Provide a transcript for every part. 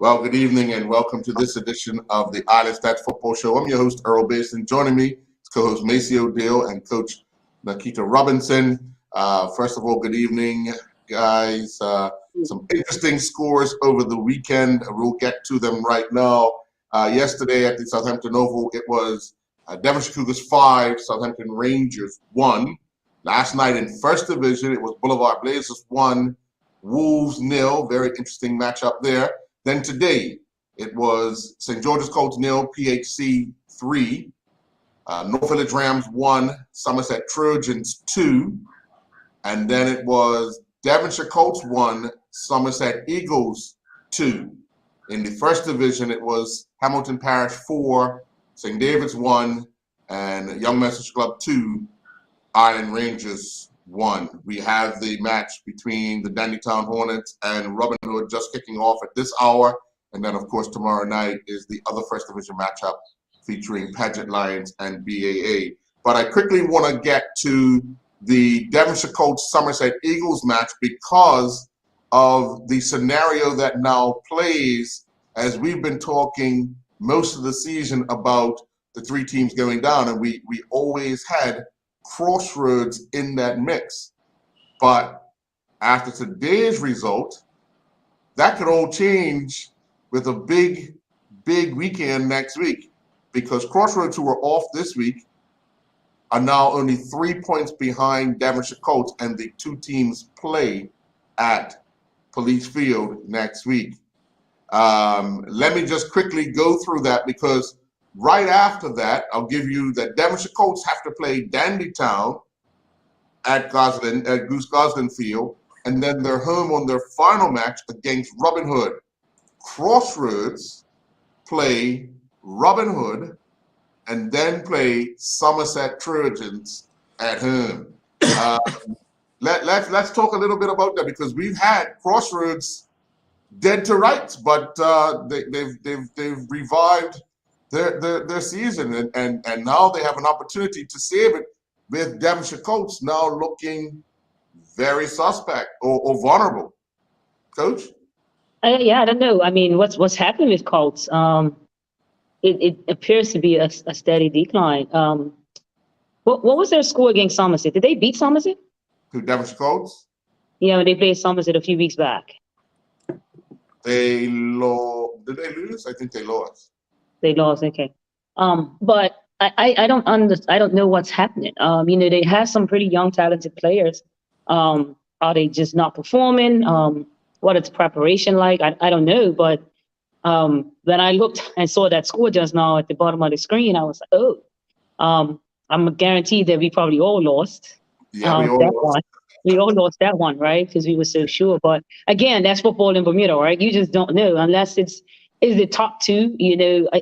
Well, good evening and welcome to this edition of the Island Stats Football Show. I'm your host, Earl Basin. Joining me is co-host Macy O'Deal and Coach Nikita Robinson. First of all, good evening, guys. Some interesting scores over the weekend. We'll get to them right now. Yesterday at the Southampton Oval, it was Devonshire Cougars 5, Southampton Rangers 1. Last night in First Division, it was Boulevard Blazers 1, Wolves 0. Very interesting matchup there. Then today, it was St. George's Colts 0, PHC 3, North Village Rams 1, Somerset Trojans 2, and then it was Devonshire Colts 1, Somerset Eagles 2. In the First Division, it was Hamilton Parish 4, St. David's 1, and Young Message Club 2, Island Rangers 1. We have the match between the Dandytown Hornets and Robin Hood just kicking off at this hour. And then, of course, tomorrow night is the other First Division matchup featuring Paget Lions and BAA. But I quickly want to get to the Devonshire Colts Somerset Eagles match because of the scenario that now plays as we've been talking most of the season about the three teams going down. And we always had Crossroads in that mix. But after today's result, that could all change with a big weekend next week, because Crossroads, who were off this week, are now only 3 points behind Devonshire Colts, and the two teams play at Police Field next week. Let me just quickly go through that, because right after that, I'll give you that Devonshire Colts have to play Dandytown at Goose Goslin Field, and then they're home on their final match against Robin Hood. Crossroads play Robin Hood and then play Somerset Trojans at home. Let's talk a little bit about that, because we've had Crossroads dead to rights, but they've revived their season, and now they have an opportunity to save it with Devonshire Colts now looking very suspect or vulnerable. Coach? Yeah, I don't know. I mean, what's happening with Colts? It appears to be a steady decline. What was their score against Somerset? Did they beat Somerset? Who, Devonshire Colts? Yeah, they played Somerset a few weeks back. They lost. Did they lose? I think they lost. They lost, okay. But I don't know what's happening. They have some pretty young, talented players. Are they just not performing? What is preparation like? I don't know. But when I looked and saw that score just now at the bottom of the screen, I was like, oh, I'm guaranteed that we probably all lost. Yeah, we all lost. We all lost that one, right? Because we were so sure. But again, that's football in Bermuda, right? You just don't know unless it's the top two.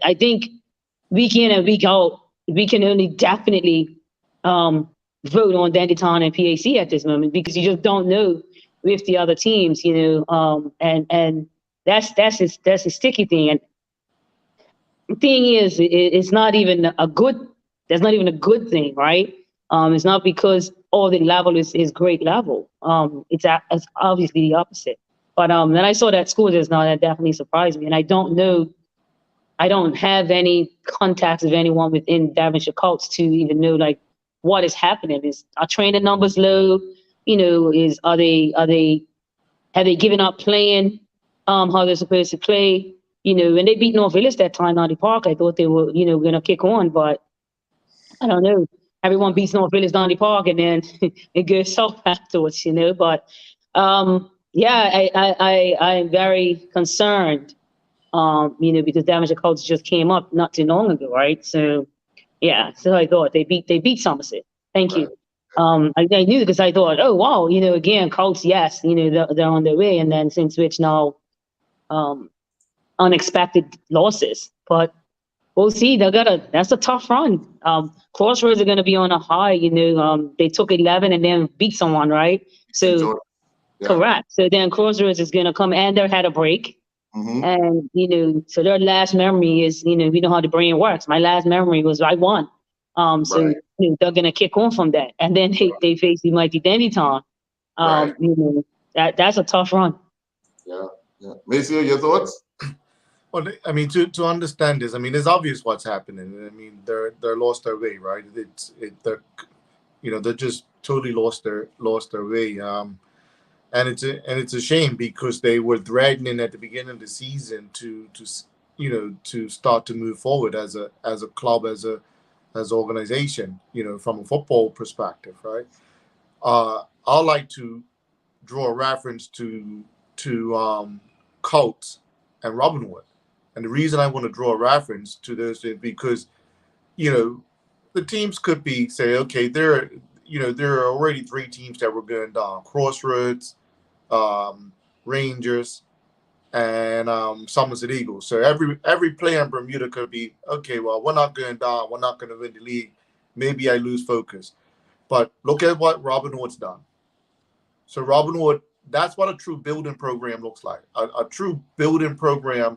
I think week in and week out, we can only definitely vote on Dandytown and PAC at this moment, because you just don't know with the other teams, and that's a sticky thing. And the thing is, it's not even a good. That's not even a good thing, right? It's not because the level is great level. It's obviously the opposite. But when I saw that score just now, that definitely surprised me. And I don't know. I don't have any contacts of anyone within Devonshire Colts to even know like what is happening. Are training numbers low? Have they given up playing how they're supposed to play? When they beat North Village that time on the park, I thought they were gonna kick on, but I don't know. Everyone beats North Village down the park, and then it goes south afterwards, But yeah, I'm very concerned, because Devonshire Colts just came up not too long ago, right? So yeah, so I thought they beat Somerset. Thank you. I knew, because I thought, oh wow, again, Colts, yes, they're on their way, and then since which now unexpected losses, but we'll see. That's a tough run. Crossroads are gonna be on a high. They took 11 and then beat someone, right? So yeah. Correct. So then Crossroads is gonna come, and they had a break. Mm-hmm. And so their last memory is, we know how the brain works. My last memory was I won. So right. They're gonna kick on from that, and then they face the mighty Dandytown. Right. That's a tough run. Yeah. Macy, your thoughts? Well, I mean, to understand this, I mean, it's obvious what's happening. I mean, they're lost their way, right? They're they're just totally lost their way. And it's a shame because they were threatening at the beginning of the season to start to move forward as a club, as an organization, from a football perspective, right? I like to draw a reference to Colts and Robin Hood. And the reason I want to draw a reference to this is because, the teams could be say, okay, there are already three teams that were going down: Crossroads, Rangers, and Somerset Eagles. So every player in Bermuda could be, okay, well, we're not going down, we're not going to win the league. Maybe I lose focus. But look at what Robin Hood's done. So Robin Hood, that's what a true building program looks like. A true building program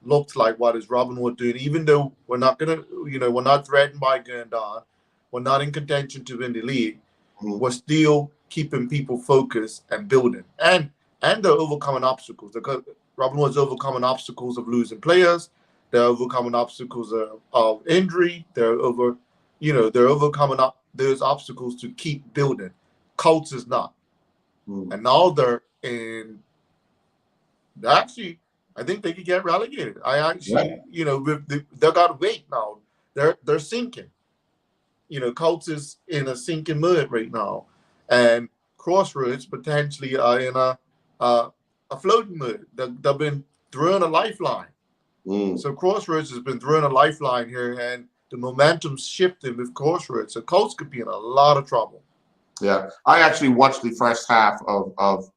looks like what is Robin Hood doing. Even though we're not we're not threatened by going down, we're not in contention to win the league. We're still keeping people focused and building, and they're overcoming obstacles. Because Robin Hood's overcoming obstacles of losing players. They're overcoming obstacles of injury. They're overcoming those obstacles to keep building. Colts is not. And now they're in. Actually, I think they could get relegated. They got weight now. They're sinking. Colts is in a sinking mud right now, and Crossroads potentially are in a floating mud. They've been throwing a lifeline. So Crossroads has been throwing a lifeline here, and the momentum's shifted with Crossroads. So Colts could be in a lot of trouble. Yeah, I actually watched the first half of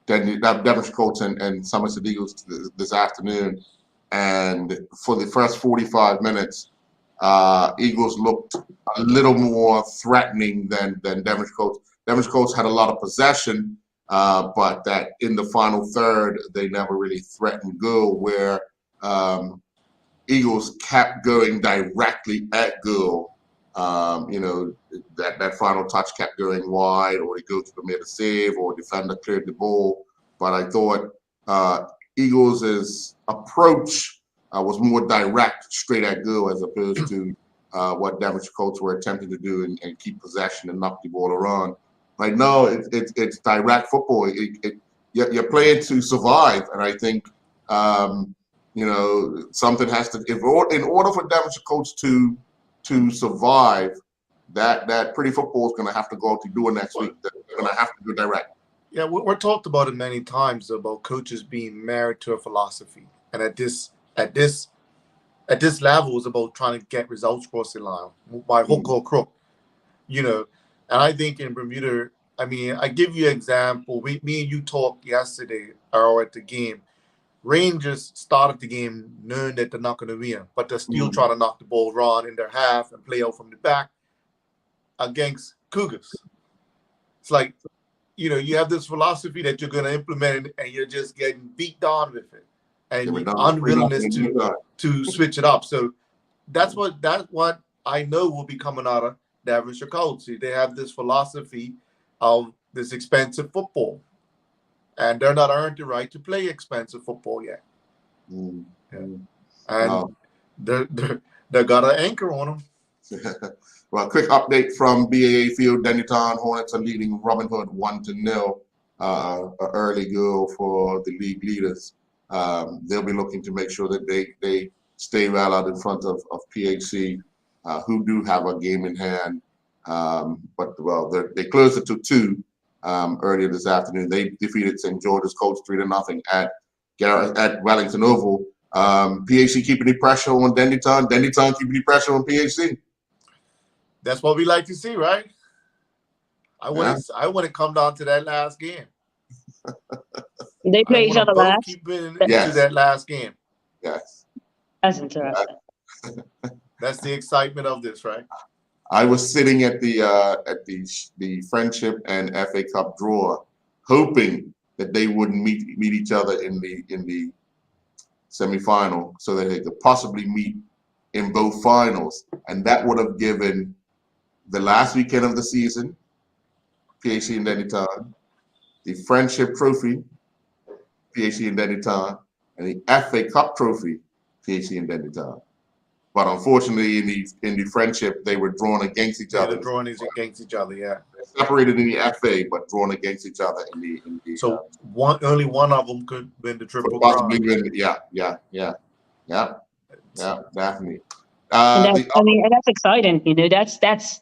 Devonshire Colts and Somerset Eagles this afternoon, and for the first 45 minutes, Eagles looked a little more threatening than Devonshire Colts. Devonshire Colts had a lot of possession, but that in the final third they never really threatened goal. Where Eagles kept going directly at goal. That final touch kept going wide, or they go to the mid to save, or defender cleared the ball. But I thought Eagles' approach was more direct, straight at goal, as opposed to what Devonshire Colts were attempting to do and keep possession and knock the ball around. Right now, it's direct football. You're playing to survive, and I think something has to. In order for Devonshire Colts to survive, that pretty football is going to have to go out to do it next week. They're going to have to go direct. Yeah, we're talked about it many times about coaches being married to a philosophy, and at this level, it's about trying to get results across the line by hook or crook. And I think in Bermuda, I mean, I give you an example. Me and you talked yesterday or at the game. Rangers started the game knowing that they're not going to win, but they're still trying to knock the ball around in their half and play out from the back against Cougars. It's like, you have this philosophy that you're going to implement, and you're just getting beat down with it, and unwillingness to switch it up. So that's what I know will be coming out of Devonshire Colts. They have this philosophy of this expensive football, and they're not earned the right to play expensive football yet. And they got an anchor on them. Well, quick update from BAA Field. Dennytown Hornets are leading Robin Hood 1-0. An early goal for the league leaders. They'll be looking to make sure that they stay well out in front of PHC, who do have a game in hand. But they closed it to 2 earlier this afternoon. They defeated St. George's Colts 3-0 at Wellington Oval. PHC keeping the pressure on Dennytown. Dennytown keeping the pressure on PHC. That's what we like to see, right? I want to come down to that last game. They play each other last. Keep to that last game. Yes. That's interesting. That's the excitement of this, right? I was sitting at the Friendship and FA Cup draw, hoping that they wouldn't meet each other in the semifinal, so that they could possibly meet in both finals, and that would have given the last weekend of the season, PHC and Dennytown, the Friendship Trophy, PHC and Dennytown, and the FA Cup Trophy, PHC and Bendigo. But unfortunately, in the friendship, they were drawn against each other. They're drawn against each other, yeah. They're separated in the FA, but drawn against each other in the. So only one of them could win the triple possibly crown. win. Yeah, definitely. And that's exciting. That's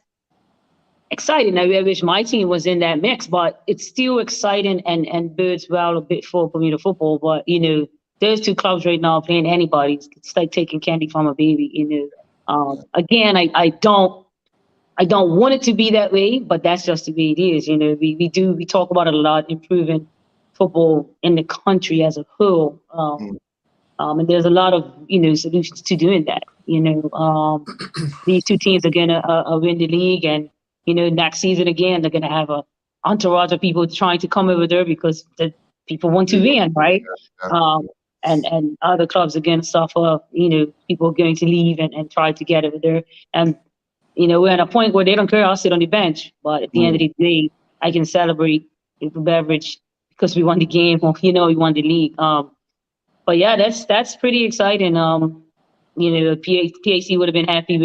exciting. I wish my team was in that mix, but it's still exciting and bodes well a bit for Bermuda football. But those two clubs right now playing anybody, it's like taking candy from a baby. Again, I don't want it to be that way, but that's just the way it is. We talk about it a lot, improving football in the country as a whole. And there's a lot of solutions to doing that. These two teams are gonna win the league, and next season again they're gonna have a entourage of people trying to come over there because the people want to win, right? And other clubs are gonna suffer. People are going to leave and try to get over there. And we're at a point where they don't care. I'll sit on the bench, but at the end of the day, I can celebrate with a beverage because we won the game, or we won the league. But yeah, that's pretty exciting. PAC would have been happy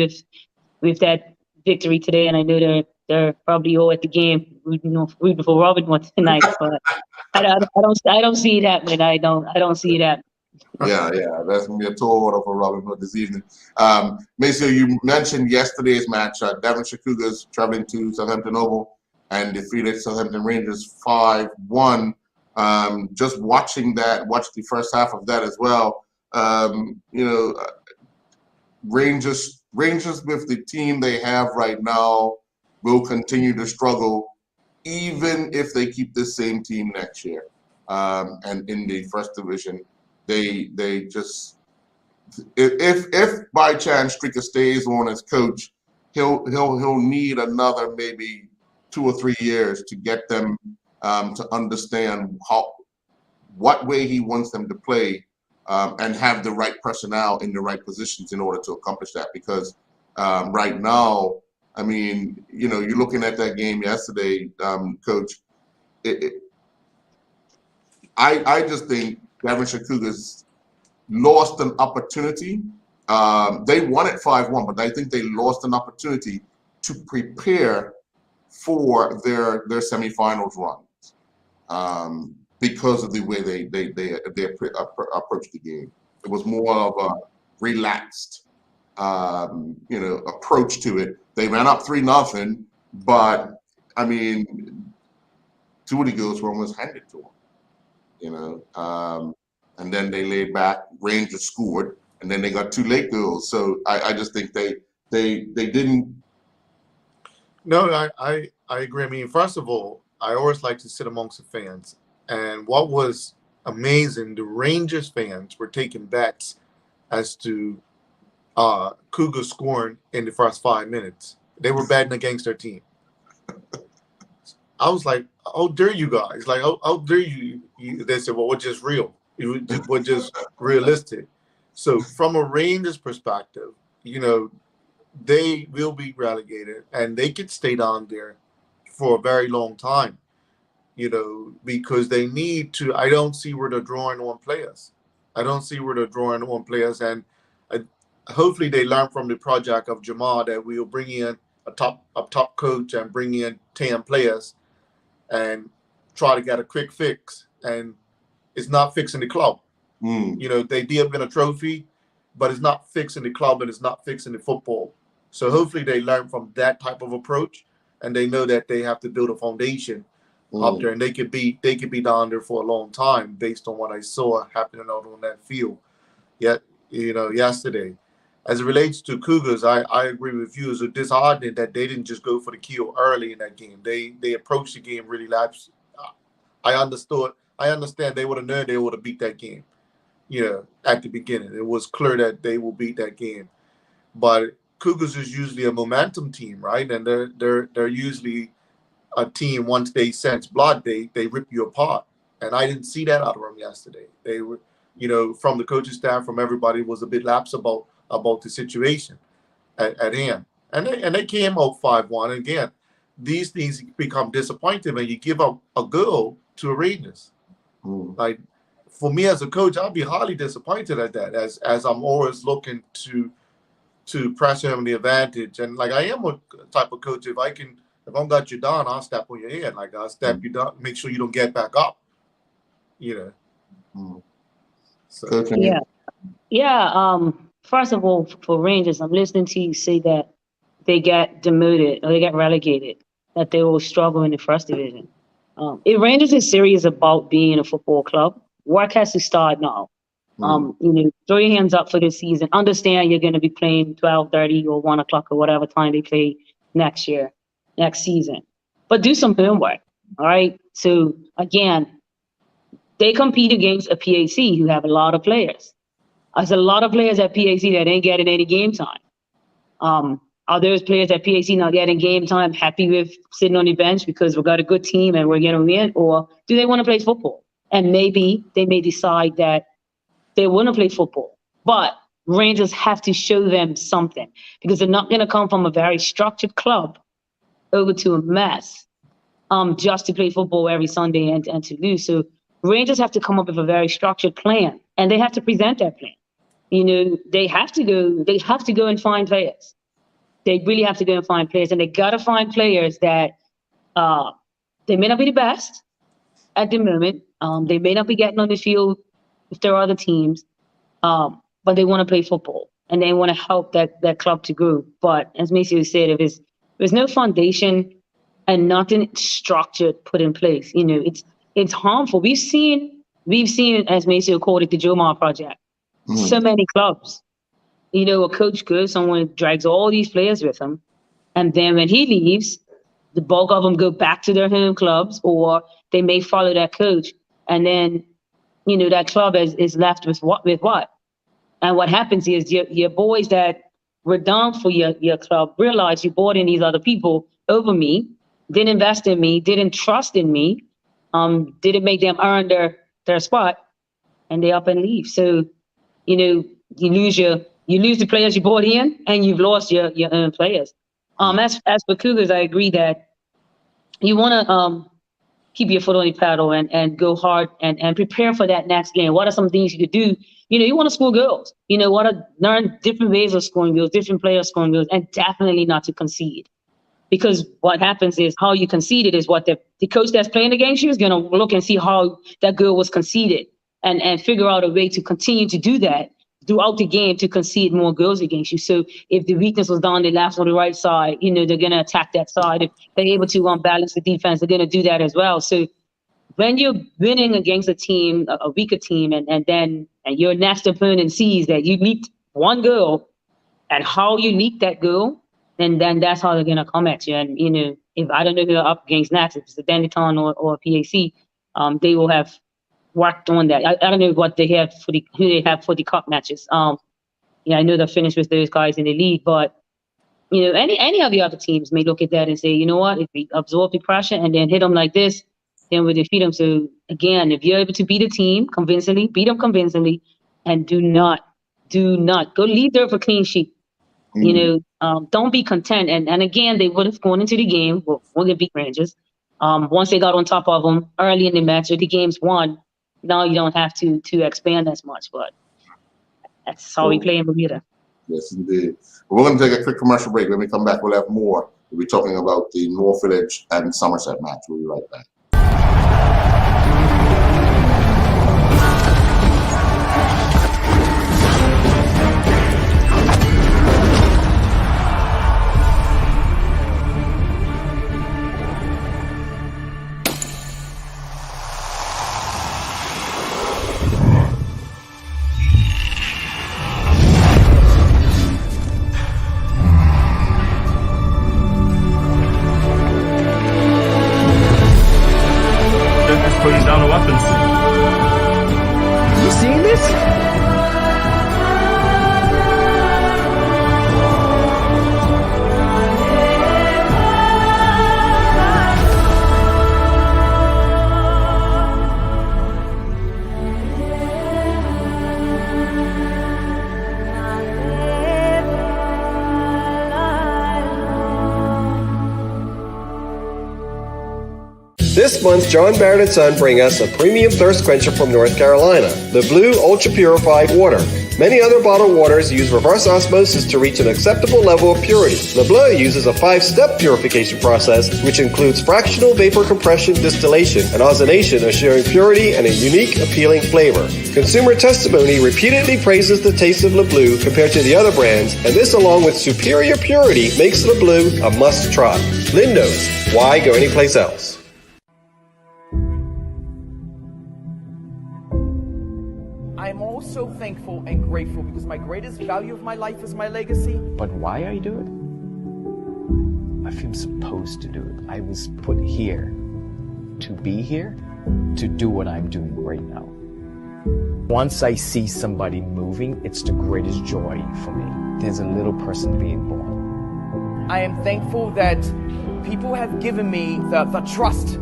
with that victory today, and I know they're probably all at the game rooting for Robin one tonight. But I don't see it happening. I don't see it happening. Yeah, that's gonna be a tall order for Robin Hood this evening. Maceo, you mentioned yesterday's match. Devonshire Cougars traveling to Southampton Oval and defeated Southampton Rangers 5-1. Just watch the first half of that as well. Rangers with the team they have right now will continue to struggle, even if they keep the same team next year. And in the first division, they just if by chance Stricker stays on as coach, he'll need another maybe 2 or 3 years to get them to understand what way he wants them to play, and have the right personnel in the right positions in order to accomplish that. Because right now, I mean, you're looking at that game yesterday, Coach. I just think Devonshire Cougars lost an opportunity. They won it 5-1, but I think they lost an opportunity to prepare for their semifinals runs, because of the way they approached the game. It was more of a relaxed, approach to it. They ran up 3-0, but I mean, 2 of the goals were almost handed to them. And then they laid back. Rangers scored, and then they got 2 late goals. So I just think they didn't. No, I agree. I mean, first of all, I always like to sit amongst the fans, and what was amazing, the Rangers fans were taking bets as to Cougars scoring in the first 5 minutes. They were betting against their team. I was like, how dare you guys? Like, how dare you? They said, well, we're just real. We're just realistic. So from a Rangers perspective, they will be relegated, and they could stay down there for a very long time, because they need to. I don't see where they're drawing on players. And hopefully they learn from the project of Jamal that we'll bring in a top coach and bring in 10 players and try to get a quick fix, and it's not fixing the club. They did win a trophy, but it's not fixing the club, and it's not fixing the football. So hopefully they learn from that type of approach, and they know that they have to build a foundation up there, and they could be down there for a long time based on what I saw happening out on that field. Yesterday. As it relates to Cougars, I agree with you. It's disheartening that they didn't just go for the kill early in that game. They approached the game really lapsed. I understand they would have known they would have beat that game. At the beginning, it was clear that they will beat that game. But Cougars is usually a momentum team, right? And they're usually a team, once they sense blood, they rip you apart. And I didn't see that out of them yesterday. They were, from the coaching staff, from everybody, was a bit lax about the situation at hand. And they came out 5-1. Again, these things become disappointing when you give up a goal to a Rangers. Like for me as a coach, I'll be highly disappointed at that, as I'm always looking to press him the advantage. And like, I am a type of coach, if I'm got you down, I'll step on your head. Like, I'll step you down, make sure you don't get back up. So, yeah. First of all, for Rangers, I'm listening to you say that they got demoted or they got relegated, that they will struggle in the first division. If Rangers is serious about being a football club, work has to start now. Throw your hands up for this season. Understand you're going to be playing 12:30 or 1 o'clock or whatever time they play next season. But do some homework, all right? So, again, they compete against a PAC who have a lot of players. There's a lot of players at PAC that ain't getting any game time. Are those players at PAC not getting game time happy with sitting on the bench because we've got a good team and we're going to win? Or do they want to play football? And maybe they may decide that they want to play football. But Rangers have to show them something, because they're not going to come from a very structured club over to a mess just to play football every Sunday and to lose. So Rangers have to come up with a very structured plan, and they have to present that plan. They have to go and find players. They really have to go and find players, and they got to find players that they may not be the best at the moment. They may not be getting on the field if there are other teams, but they want to play football and they want to help that club to grow. But as Maceo said, if there's no foundation and nothing structured put in place, it's harmful. We've seen, as Maceo called it, the Jomar Project. So many clubs. A coach goes, someone drags all these players with him, and then when he leaves, the bulk of them go back to their home clubs, or they may follow that coach, and then that club is left with what? And what happens is your boys that were down for your club realize you brought in these other people over me, didn't invest in me, didn't trust in me, didn't make them earn their spot, and they up and leave. So, you lose the players you brought in, and you've lost your own players. As for Cougars, I agree that you want to keep your foot on the pedal and go hard and prepare for that next game. What are some things you could do? You want to score goals. Want to learn different ways of scoring goals, different players scoring goals, and definitely not to concede. Because what happens is how you concede it is what the coach that's playing against you is going to look and see how that goal was conceded and figure out a way to continue to do that throughout the game to concede more goals against you. So if the weakness was down the left or the right side, they're going to attack that side. If they're able to unbalance the defense, they're going to do that as well. So when you're winning against a team, a weaker team, and your next opponent sees that you leaked one goal and how you leaked that goal, then that's how they're going to come at you. And, if I don't know who they're up against next, if it's the Dandytown or PAC, they will have worked on that. I don't know what they have who they have for the cup matches. I know they're finished with those guys in the league, but any of the other teams may look at that and say, you know what, if we absorb the pressure and then hit them like this, then we defeat them. So again, if you're able to beat a team convincingly, beat them convincingly, and do not go leave there for clean sheet. Don't be content. And again, they would have gone into the game. We're going to beat Rangers. Once they got on top of them early in the match, or the game's won. Now you don't have to expand as much, but that's how we play in Bermuda. Yes, indeed. We're going to take a quick commercial break. When we come back, we'll have more. We'll be talking about the North Village and Somerset match. We'll be right back. This month, John Barrett & Son bring us a premium thirst quencher from North Carolina, the Blue Ultra Purified Water. Many other bottled waters use reverse osmosis to reach an acceptable level of purity. Le Bleu uses a 5-step purification process, which includes fractional vapor compression, distillation, and ozonation, assuring purity and a unique, appealing flavor. Consumer testimony repeatedly praises the taste of Le Bleu compared to the other brands, and this, along with superior purity, makes Le Bleu a must-try. Lynn knows. Why go anyplace else? I'm also thankful and grateful because my greatest value of my life is my legacy. But why I do it? I feel supposed to do it. I was put here to be here, to do what I'm doing right now. Once I see somebody moving, it's the greatest joy for me. There's a little person being born. I am thankful that people have given me the trust,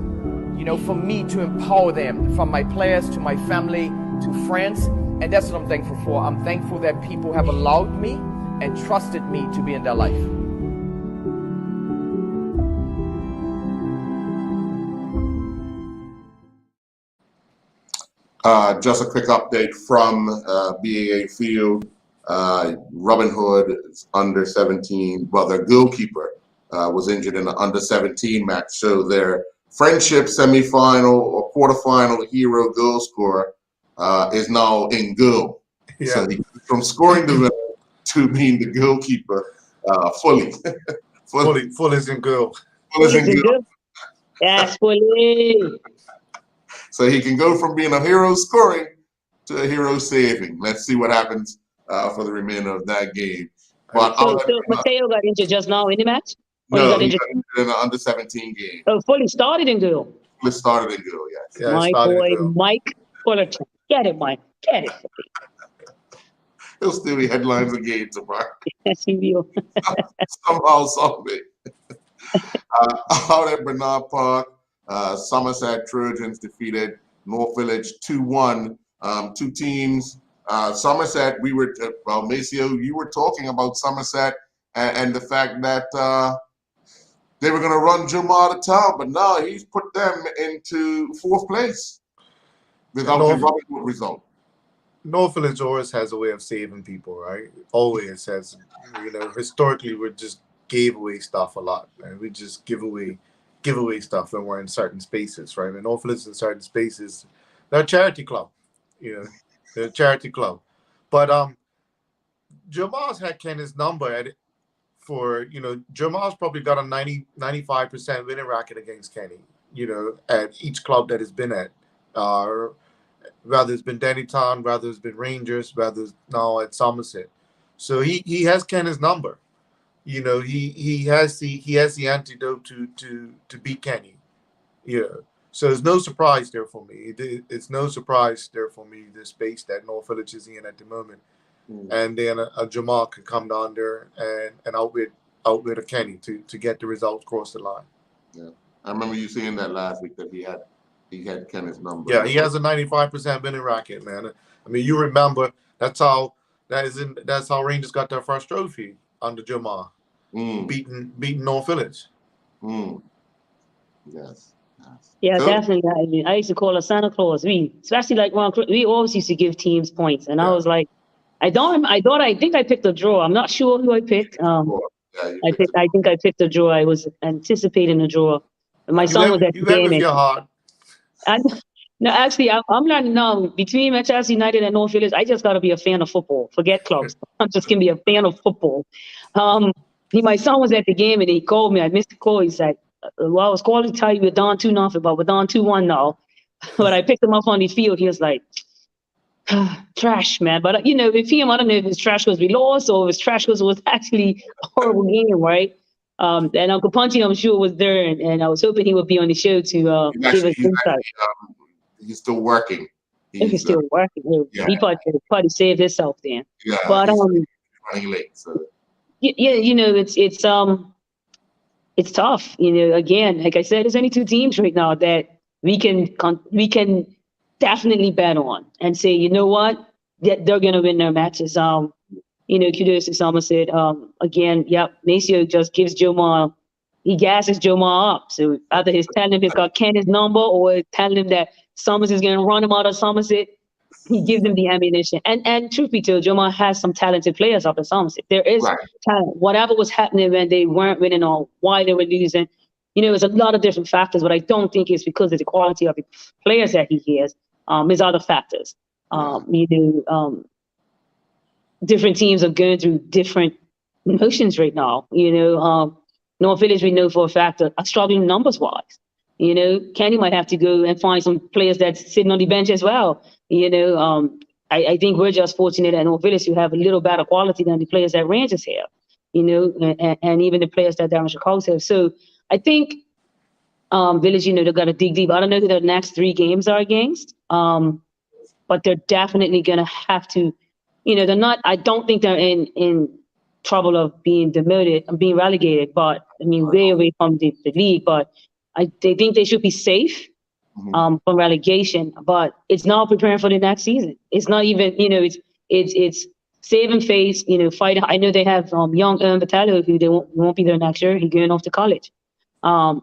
for me to empower them, from my players to my family to friends. And that's what I'm thankful for. I'm thankful that people have allowed me and trusted me to be in their life. Just a quick update from BAA Field. Robin Hood is under 17. Well, their goalkeeper was injured in the under 17 match. So their friendship semifinal or quarterfinal hero goal scorer is now in goal. Yeah. So from scoring the goal to being the goalkeeper fully. Full is in goal. Full is in goal. That's fully. So he can go from being a hero scoring to a hero saving. Let's see what happens for the remainder of that game. But So Mateo got injured just now in the match? Or no, he got he injured? got injured in the under 17 game. Oh, fully started in goal. It started in goal, yes. Yeah, My started boy, in goal. Mike Fullerton. Get it, Mike. Get it. He'll still be headlines again tomorrow. Yes, he will. Somehow, someday. Out at Bernard Park, Somerset Trojans defeated North Village 2-1. Two teams. Somerset, Maceo, you were talking about Somerset and the fact that they were going to run Juma out of town, but now he's put them into 4th place without the Robin Hood result. North Village always has a way of saving people, right? Always has. Historically, we just gave away stuff a lot, and we just give away stuff when we're in certain spaces, right? And North Village in certain spaces, they're a charity club, they're a charity club. But Jamal's had Kenny's number at it for, Jamal's probably got a 95% winning record against Kenny, at each club that he's been at. Rather it's been Dennytown, rather it's been Rangers, rather it's now at Somerset. So he has Kenny's number. He has the antidote to beat Kenny. So there's no surprise there for me. It's no surprise there for me, the space that North Village is in at the moment. And then a Jamal can come down there and outwit a Kenny to get the results across the line. Yeah, I remember you saying that last week that he had Kenny's number. Yeah, he has a 95% winning record, man. I mean, you remember that's how Rangers got their first trophy under Jamal, beating North Village. Yes. Yeah, So, definitely. I used to call her Santa Claus. Especially like we always used to give teams points, and I was like, I think I picked a draw. I'm not sure who I picked. I think I picked a draw. I was anticipating a draw. And my son was at the game. With your heart. No, actually, I'm learning now. Between Manchester United and North Village, I just got to be a fan of football. Forget clubs. I'm just going to be a fan of football. My son was at the game, and he called me. I missed the call. He said, well, I was calling to tell you we're down 2-0, but we're down 2-1 now. But I picked him up on the field. He was like, trash, man. But, with him, I don't know if his trash was we lost or if his trash was actually a horrible game, right? And Uncle Punchy, I'm sure, was there, and I was hoping he would be on the show to give us insight. He's still working. He's still working. Yeah. He probably saved himself then. Yeah, but running late. So. It's tough. Again, like I said, there's only 2 teams right now that we can definitely bet on and say, you know what, that they're gonna win their matches. Kudos to Somerset. Again, Maceo just gives Joma he gasses Jomar up. So either he's telling him he's got Ken's number or telling him that Summers is going to run him out of Somerset. He gives them the ammunition. And truth be told, Jomar has some talented players up in Somerset. There is talent. Whatever was happening when they weren't winning or why they were losing, there's a lot of different factors, but I don't think it's because of the quality of the players that he has. There's other factors. Different teams are going through different emotions right now. North Village, we know for a fact, are struggling numbers-wise. Kenny might have to go and find some players that's sitting on the bench as well. I think we're just fortunate at North Village to have a little better quality than the players that Rangers have, and even the players that Darren Chicago have. So I think Village, they've got to dig deep. I don't know who their next 3 games are against, but they're definitely going to have to, they're not, I don't think they're in trouble of being demoted and being relegated, but way away from the league, but they think they should be safe from relegation, but it's not preparing for the next season. It's not even, it's saving face, fighting. I know they have young Vitello who they won't be there next year. He's going off to college. So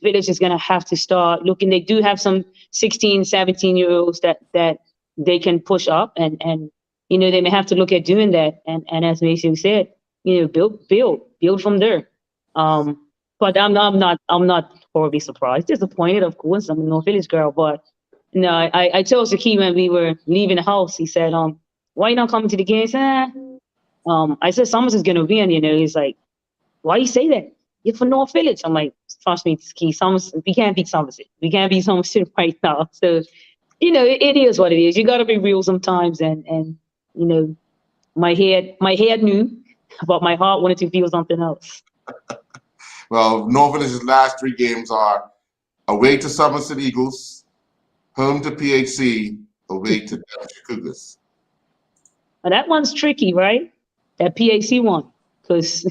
Village is going to have to start looking. They do have some 16, 17-year-olds that they can push up and they may have to look at doing that. And as Mason said, build from there. But I'm not horribly surprised, disappointed, of course. I'm a North Village girl, but no, I told Saki when we were leaving the house, he said, why you not coming to the game? I said, Summers is gonna win, he's like, why you say that? You're for North Village. I'm like, trust me, Saki, we can't beat Somerset. We can't beat Somerset right now. So, it is what it is. You gotta be real sometimes, and my head knew, but my heart wanted to feel something else. Well, North Village's last 3 games are away to Somerset Eagles, home to PHC, away to Devonshire Cougars. Now that one's tricky, right? That PHC one, because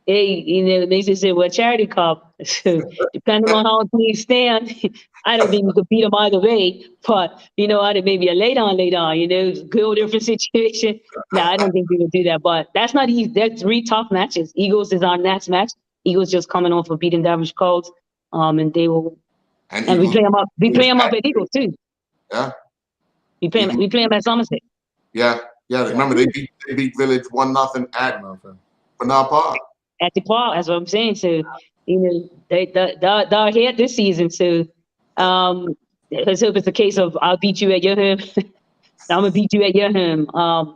they just said, well, charity cup. So depending on how things stand, I don't think we could beat them either way. But maybe a later on, good different situation. No, I don't think we would do that. But that's not easy. That's 3 tough matches. Eagles is our next match. Eagles just coming off of beating Devonshire Colts, and they will. And we play them up. We play them up at Eagles too. Yeah. We play them at Somerset. Yeah. Remember they beat Village 1-0 at Bernard Park. At the park, that's what I'm saying. So, they're here this season. So, let's hope it's a case of I'll beat you at your home. I'm gonna beat you at your home.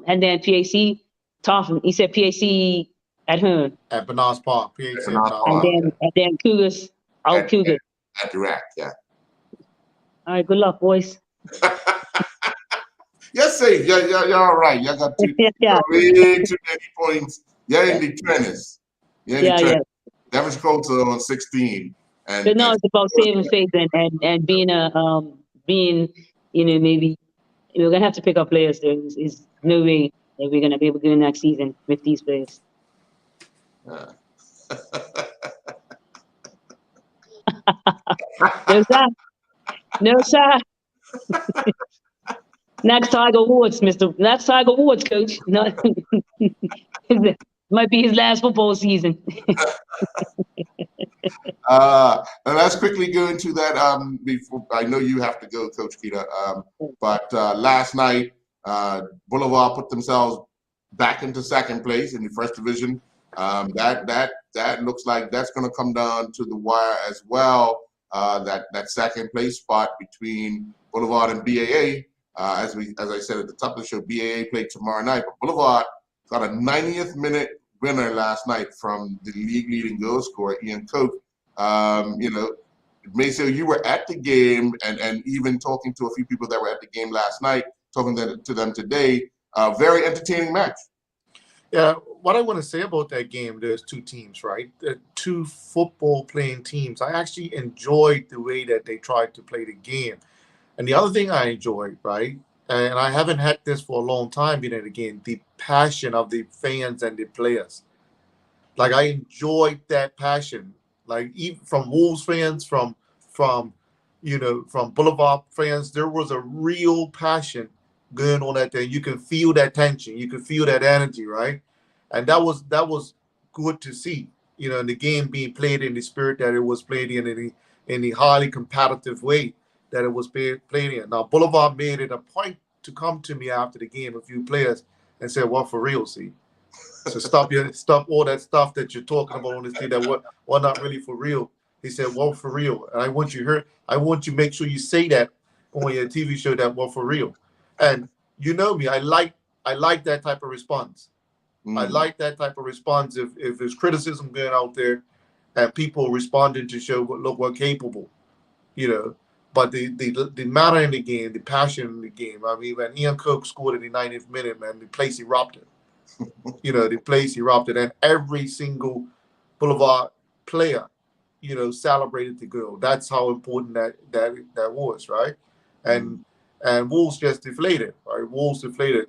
And then PAC, tough. He said PAC at home. At Bernard's Park, PAC. And then Cougars, Cougars. At the rack, yeah. All right, good luck, boys. You're safe. You're all right. You got way too many points. You're in the 20s. Yeah. Devonshire Colts are on 16. But no, it's about saving faith and being maybe we're gonna have to pick up players. There's no way that we're gonna be able to do next season with these players. No, sir. Next Tiger Woods, Next Tiger Woods, coach. No, might be his last football season. And let's quickly go into that. Before I know you have to go, Coach Keita. But last night, Boulevard put themselves back into second place in the first division. That looks like that's going to come down to the wire as well. That second place spot between Boulevard and BAA. As I said at the top of the show, BAA played tomorrow night, but Boulevard got a 90th minute winner last night from the league leading goal scorer, Ian Coke. Maceo, you were at the game and even talking to a few people that were at the game last night, talking to them today. Very entertaining match. Yeah, what I want to say about that game, there's 2 teams, right? 2 football playing teams. I actually enjoyed the way that they tried to play the game. And the other thing I enjoyed, right, and I haven't had this for a long time being at the game, the passion of the fans and the players. Like, I enjoyed that passion. Like, even from Wolves fans, from Boulevard fans, there was a real passion going on out there. You can feel that tension. You can feel that energy, right? And that was good to see. and the game being played in the spirit that it was played in the highly competitive way that it was played in. Now, Boulevard made it a point to come to me after the game, a few players, and said, "Well, for real, see. So stop all that stuff that you're talking about on this thing that what not really for real." He said, "Well, for real." And I want you to make sure you say that on your TV show, that "well, for real." And you know me, I like that type of response. I like that type of response if there's criticism going out there and people responding to show look we're capable, But the matter in the game, the passion in the game. I mean, when Ian Cook scored in the 90th minute, man, the place erupted. The place erupted, and every single Boulevard player, celebrated the goal. That's how important that was, right? And Wolves just deflated, right? Wolves deflated,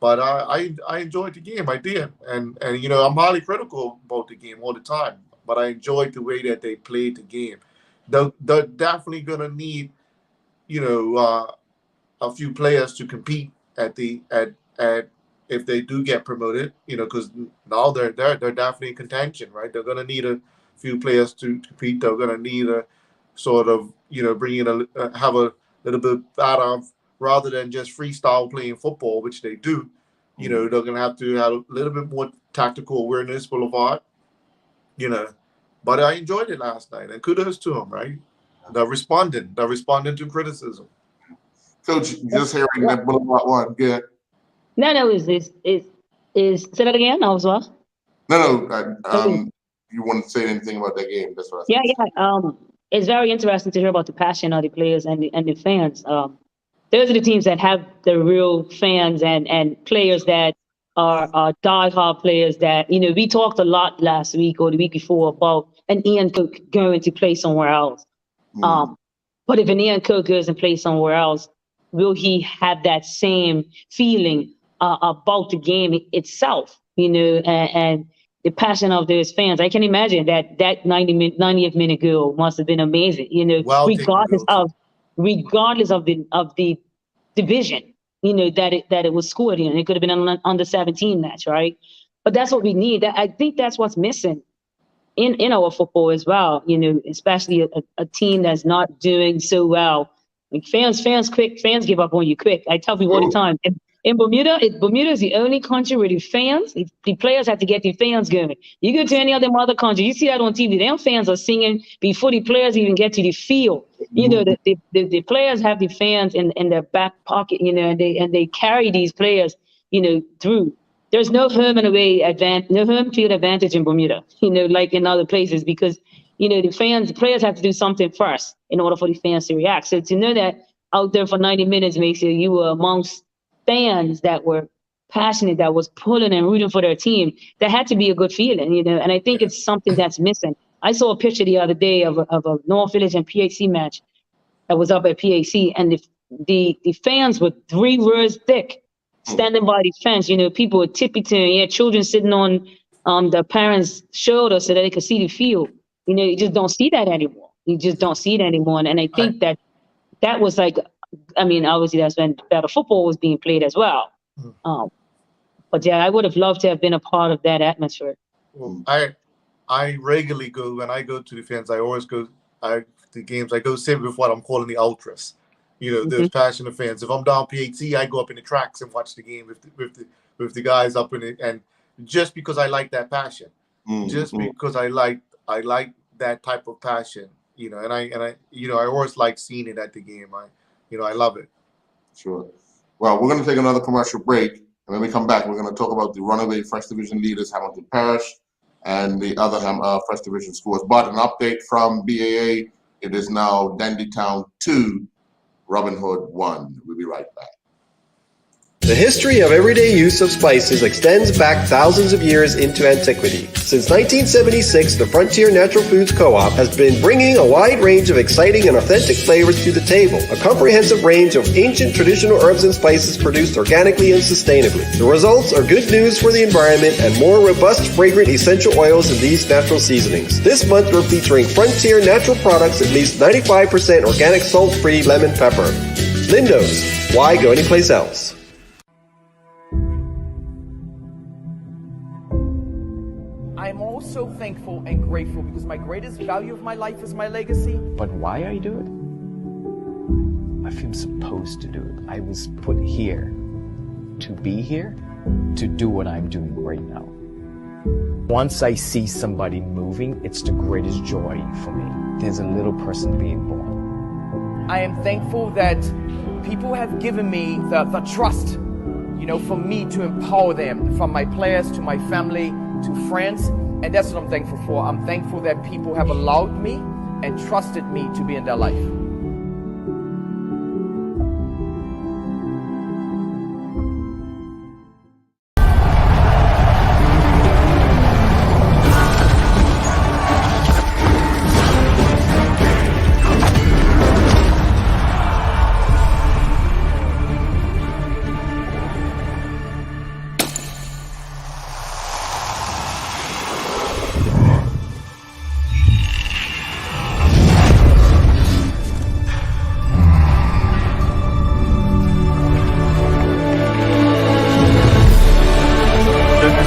But I enjoyed the game. I did, and I'm highly critical about the game all the time. But I enjoyed the way that they played the game. They're definitely gonna need, a few players to compete at if they do get promoted, because now they're definitely in contention, right? They're gonna need a few players to compete. They're gonna need a sort of, bring in have a little bit of rather than just freestyle playing football, which they do. They're gonna have to have a little bit more tactical awareness, Boulevard. But I enjoyed it last night, and kudos to them, right? They're responding to criticism. Coach, just hearing that Boulevard one, good. No, is say that again? I was what? No. You want to say anything about that game? That's what I said. Yeah. It's very interesting to hear about the passion of the players and the fans. Those are the teams that have the real fans and players that are diehard players that, we talked a lot last week or the week before about an Ian Cook going to play somewhere else. But if an Ian Cook goes and plays somewhere else, will he have that same feeling about the game itself, and the passion of those fans? I can imagine that 90th minute goal must have been amazing, regardless of the division, that it was scored in. It could have been an under 17 match, right? But that's what we need. I think that's what's missing in our football as well, especially a team that's not doing so well. Like fans give up on you quick. I tell people all the time. In Bermuda is the only country where the players have to get the fans going. You go to any other country, you see that on TV. Them fans are singing before the players even get to the field. The players have the fans in their back pocket, and they carry these players, through. There's no home field advantage in Bermuda, like in other places, because the players have to do something first in order for the fans to react. So to know that out there for 90 minutes makes you were amongst fans that were passionate, that was pulling and rooting for their team, that had to be a good feeling, and I think it's something that's missing. I saw a picture the other day of a North Village and PHC match that was up at PHC, and the fans were 3 rows thick, standing by the fence. People were tippy-toeing, children sitting on the parents' shoulder so that they could see the field. You just don't see that anymore. And I think that was like, obviously that's when better football was being played as well. But yeah, I would have loved to have been a part of that atmosphere. Well, I regularly go, when I go to the fans, I always go the games. I go sit with what I'm calling the ultras. Those passionate fans. If I'm down PHC, I go up in the tracks and watch the game with the guys up in it, and just because I like that passion, because I like that type of passion, and I always like seeing it at the game. I love it. Sure. Well, we're going to take another commercial break, and when we come back, we're going to talk about the runaway First Division leaders, Hamilton Parish, and the other First Division schools. But an update from BAA: it is now Dandytown 2, Robin Hood 1. We'll be right back. The history of everyday use of spices extends back thousands of years into antiquity. Since 1976, the Frontier Natural Foods Co-op has been bringing a wide range of exciting and authentic flavors to the table. A comprehensive range of ancient traditional herbs and spices produced organically and sustainably. The results are good news for the environment and more robust, fragrant essential oils in these natural seasonings. This month, we're featuring Frontier Natural Products, at least 95% organic salt-free lemon pepper. Lindo's. Why go anyplace else? I'm also thankful and grateful because my greatest value of my life is my legacy. But why I do it? I feel supposed to do it. I was put here to be here, to do what I'm doing right now. Once I see somebody moving, it's the greatest joy for me. There's a little person being born. I am thankful that people have given me the trust, for me to empower them, from my players to my family to friends. And that's what I'm thankful for. I'm thankful that people have allowed me and trusted me to be in their life.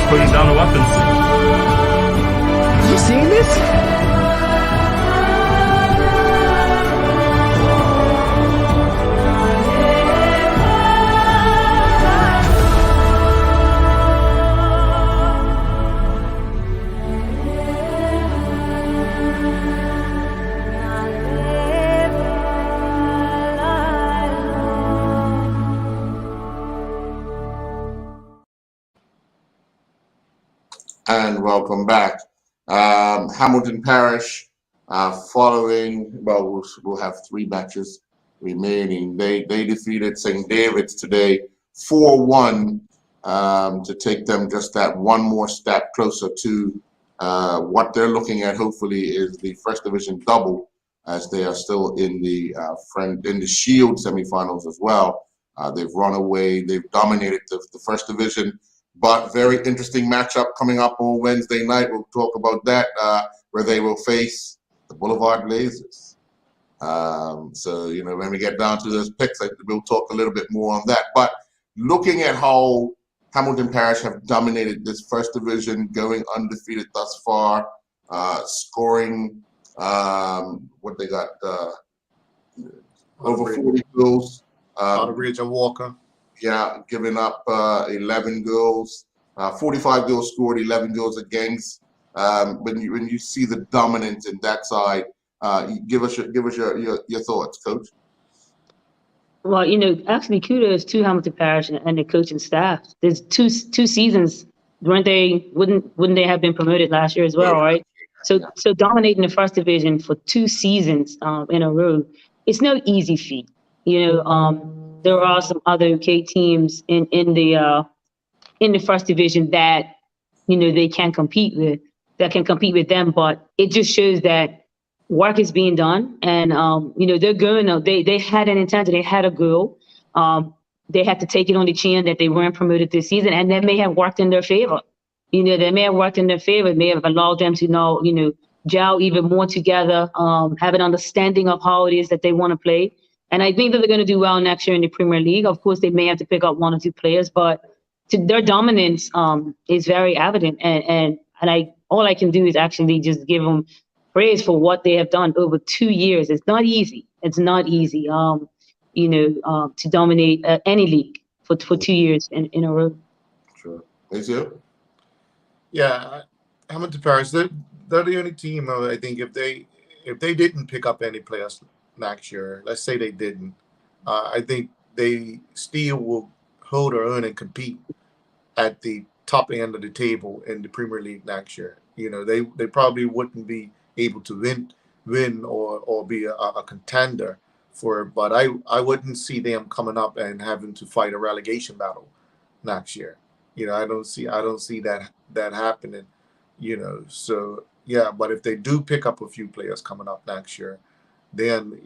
Putting down the weapons. You seeing this? And welcome back. Hamilton Parish, following, we'll have 3 matches remaining. They defeated St. David's today 4-1 to take them just that one more step closer to what they're looking at. Hopefully, is the First Division double, as they are still in the Shield semifinals as well. They've run away. They've dominated the First Division. But very interesting matchup coming up on Wednesday night. We'll talk about that, where they will face the Boulevard Blazers. So, when we get down to those picks, we'll talk a little bit more on that. But looking at how Hamilton Parish have dominated this First Division, going undefeated thus far, scoring, what they got, over 40 goals. Ridge and Walker. Yeah, giving up 11 goals, 45 goals scored, 11 goals against. When you see the dominance in that side, give us your thoughts, Coach. Well, actually, kudos to Hamilton Parish and the coaching staff. There's two seasons, wouldn't they have been promoted last year as well, right? So dominating the First Division for 2 seasons in a row, it's no easy feat. There are some other UK teams in the First Division that they can compete with them, but it just shows that work is being done, and they're going. They had an intent, they had a goal. They had to take it on the chin that they weren't promoted this season, and that may have worked in their favor. They may have worked in their favor. It may have allowed them to gel even more together, have an understanding of how it is that they want to play. And I think that they're going to do well next year in the Premier League. Of course, they may have to pick up 1 or 2 players, but their dominance is very evident. And all I can do is actually just give them praise for what they have done over 2 years. It's not easy. It's not easy, to dominate any league for 2 years in a row. Sure. Maceo? Yeah, Hamilton Parish, they're the only team. I think if they didn't pick up any players next year, let's say they didn't, I think they still will hold their own and compete at the top end of the table in the Premier League next year. They probably wouldn't be able to win or be a contender for it, but I wouldn't see them coming up and having to fight a relegation battle next year. I don't see that happening. So yeah, but if they do pick up a few players coming up next year, then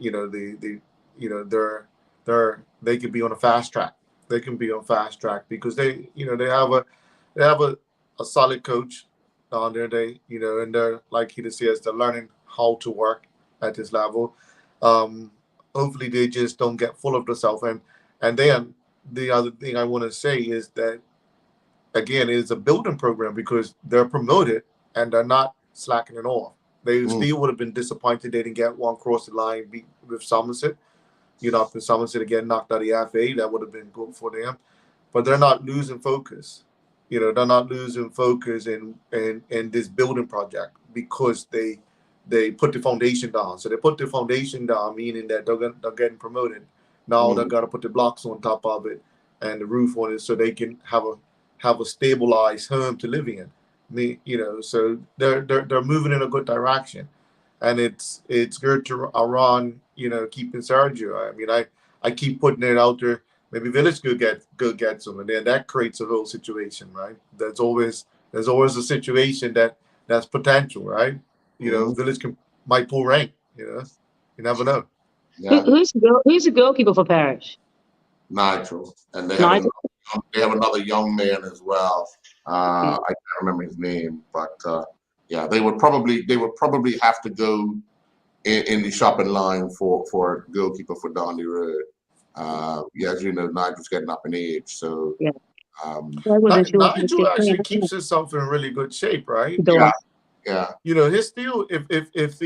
they could be on a fast track. They can be on fast track because they have a solid coach down there. And they're, like he says, they're learning how to work at this level. Hopefully they just don't get full of themselves. And then the other thing I want to say is that, again, it's a building program because they're promoted and they're not slacking it off. They still would have been disappointed they didn't get one across the line with Somerset. After Somerset again knocked out the FA, that would have been good for them. But they're not losing focus. They're not losing focus in this building project because they put the foundation down. So they put the foundation down, meaning that they're getting promoted. Now they've got to put the blocks on top of it and the roof on it so they can have a stabilized home to live in. So they're moving in a good direction, and it's good to around keeping Sergio. I mean, I keep putting it out there. Maybe Village could get some, and then that creates a whole situation, right? There's always a situation that's potential, right? Village might pull rank. You never know. Yeah. Who's the goalkeeper for Parish? Nigel, and they have another young man as well. I can't remember his name, but yeah, they would probably have to go in the shopping line for a goalkeeper for Darnley Road. As you know, Nigel's getting up in age, so yeah. Nigel actually keeps himself in really good shape, right? Yeah. He's still if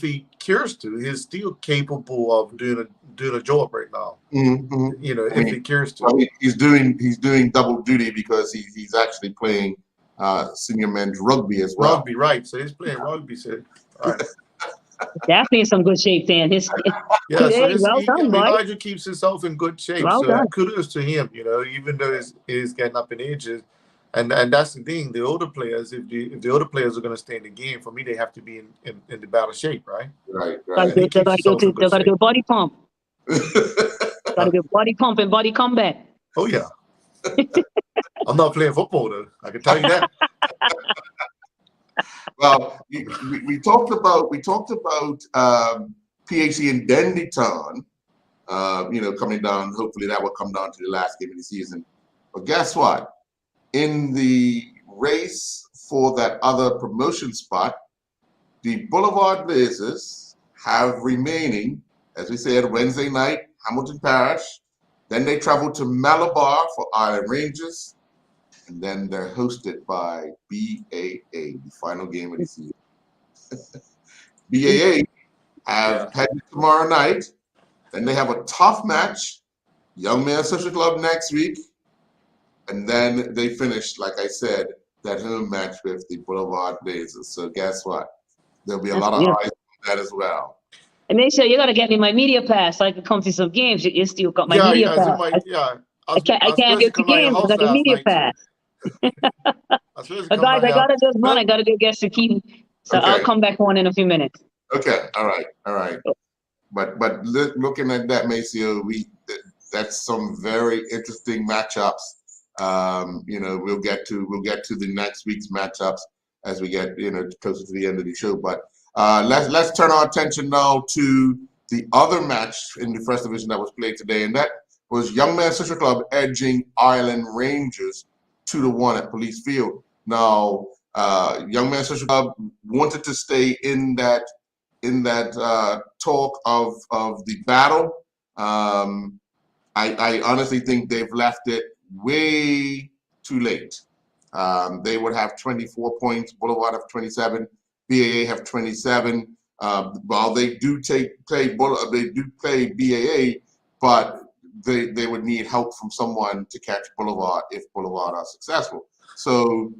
he cares to, he's still capable of doing a job right now. If he cares to. Well, he's doing double duty because he's actually playing senior men's rugby as well. Rugby, right? So he's playing rugby. So all right. Definitely in some good shape, Dan. Nigel keeps himself in good shape. Well so done. Kudos to him. Even though he's getting up in ages. And that's the thing. The older players, if the older players are going to stay in the game, for me, they have to be in the better shape, right? Right. They got to do body pump. Got to do body pump and body combat. Oh yeah. I'm not playing football though. I can tell you that. Well, we talked about PHC in Dendytown. Coming down. Hopefully, that will come down to the last game of the season. But guess what? In the race for that other promotion spot, the Boulevard Blazers have remaining, as we said, Wednesday night, Hamilton Parish. Then they travel to Malabar for Island Rangers. And then they're hosted by BAA, the final game of the season. BAA have headed tomorrow night. Then they have a tough match, Young Man Social Club next week. And then they finished, like I said, that home match with the Boulevard Blazers. So guess what? There'll be a lot of eyes on that as well. And they say you got to get me my media pass so I can come to some games. You still got my media pass. I can't get to games without the media pass. Guys, I got to just run. I got to go get Sakeem. So I'll come back on in a few minutes. Okay. All right. But looking at that, Maceo, that's some very interesting matchups. We'll get to the next week's matchups as we get closer to the end of the show. But let's turn our attention now to the other match in the first division that was played today, and that was Young Man Social Club edging Island Rangers 2-1 at Police Field. Now, Young Man Social Club wanted to stay in that talk of the battle. I honestly think they've left it way too late. They would have 24 points. Boulevard have 27. BAA have 27. While they do play BAA, but they would need help from someone to catch Boulevard if Boulevard are successful. So,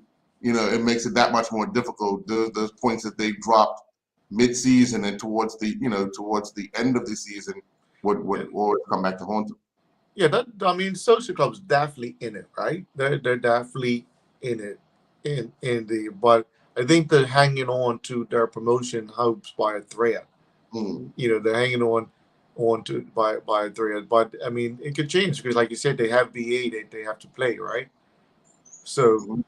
it makes it that much more difficult. Those points that they dropped mid-season and towards the end of the season would come back to haunt them. Yeah, Social Club's definitely in it, right? They're definitely in it, but I think they're hanging on to their promotion hopes by a thread. They're hanging on to by a thread, but it could change because, like you said, they have BA that they have to play, right? So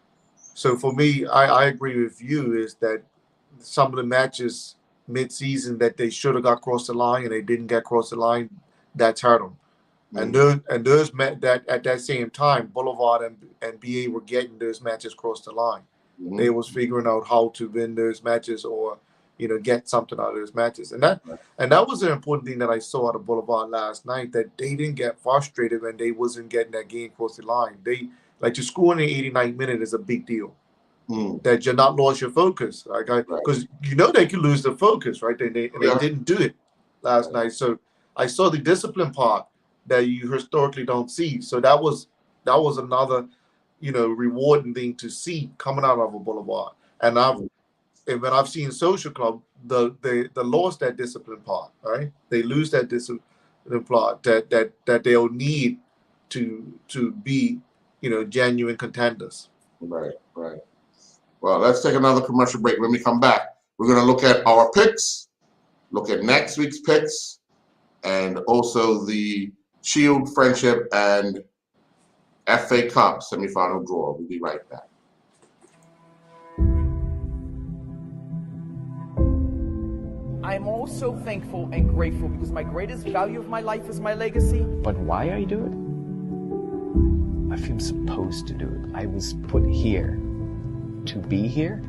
for me, I agree with you is that some of the matches mid-season that they should have got across the line and they didn't get across the line, that's hurt them. And those met that at that same time, Boulevard and BA were getting those matches across the line. They was figuring out how to win those matches or get something out of those matches. And that was an important thing that I saw at the Boulevard last night, that they didn't get frustrated when they wasn't getting that game across the line. They to score in the 89th minute is a big deal. that you're not lost your focus. Because you know they can lose the focus, right? They didn't do it last night. So I saw the discipline part that you historically don't see. So that was another, rewarding thing to see coming out of a Boulevard. And when I've seen Social Club, they lost that discipline part, right? They lose that discipline part that they'll need to be, genuine contenders. Right. Well, let's take another commercial break. When we come back, we're going to look at our picks, look at next week's picks, and also the Shield, Friendship, and FA Cup semifinal draw. We'll be right back. I'm also thankful and grateful because my greatest value of my life is my legacy. But why I do it? I feel supposed to do it. I was put here to be here,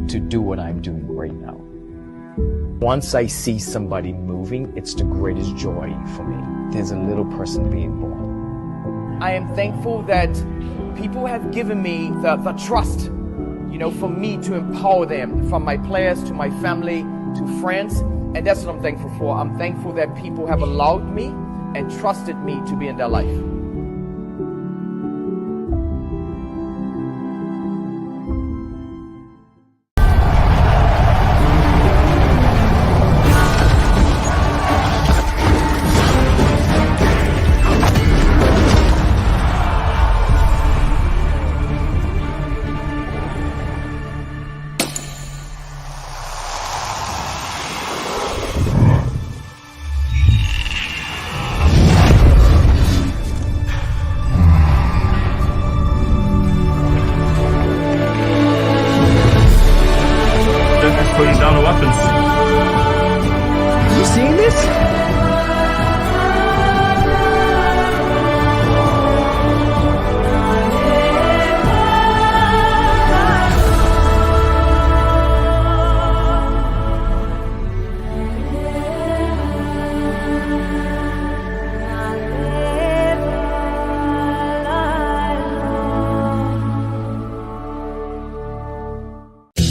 to do what I'm doing right now. Once I see somebody moving, it's the greatest joy for me. There's a little person being born. I am thankful that people have given me the trust, for me to empower them, from my players to my family to friends. And that's what I'm thankful for. I'm thankful that people have allowed me and trusted me to be in their life. Putting down the weapons. You seeing this?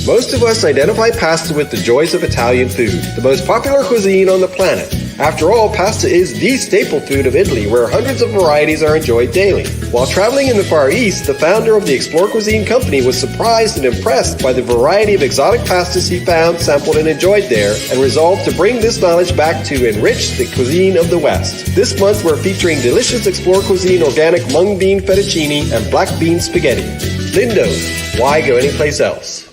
Most of us identify pasta with the joys of Italian food, the most popular cuisine on the planet. After all, pasta is the staple food of Italy, where hundreds of varieties are enjoyed daily. While traveling in the Far East, the founder of the Explore Cuisine company was surprised and impressed by the variety of exotic pastas he found, sampled, and enjoyed there, and resolved to bring this knowledge back to enrich the cuisine of the West. This month, we're featuring delicious Explore Cuisine organic mung bean fettuccine and black bean spaghetti. Lindo, why go anyplace else?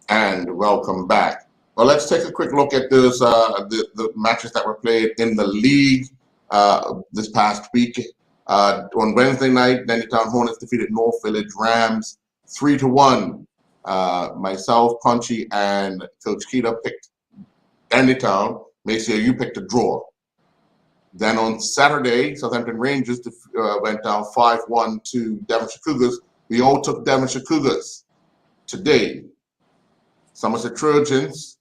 And welcome back. Well, let's take a quick look at those the matches that were played in the league this past week. On Wednesday night, Dandytown Hornets defeated North Village Rams 3-1. Myself, Punchy, and Coach Keita picked Dandytown. Maceo, you picked a draw. Then on Saturday, Southampton Rangers went down 5-1 to Devonshire Cougars. We all took Devonshire Cougars. Today, Somerset Trojans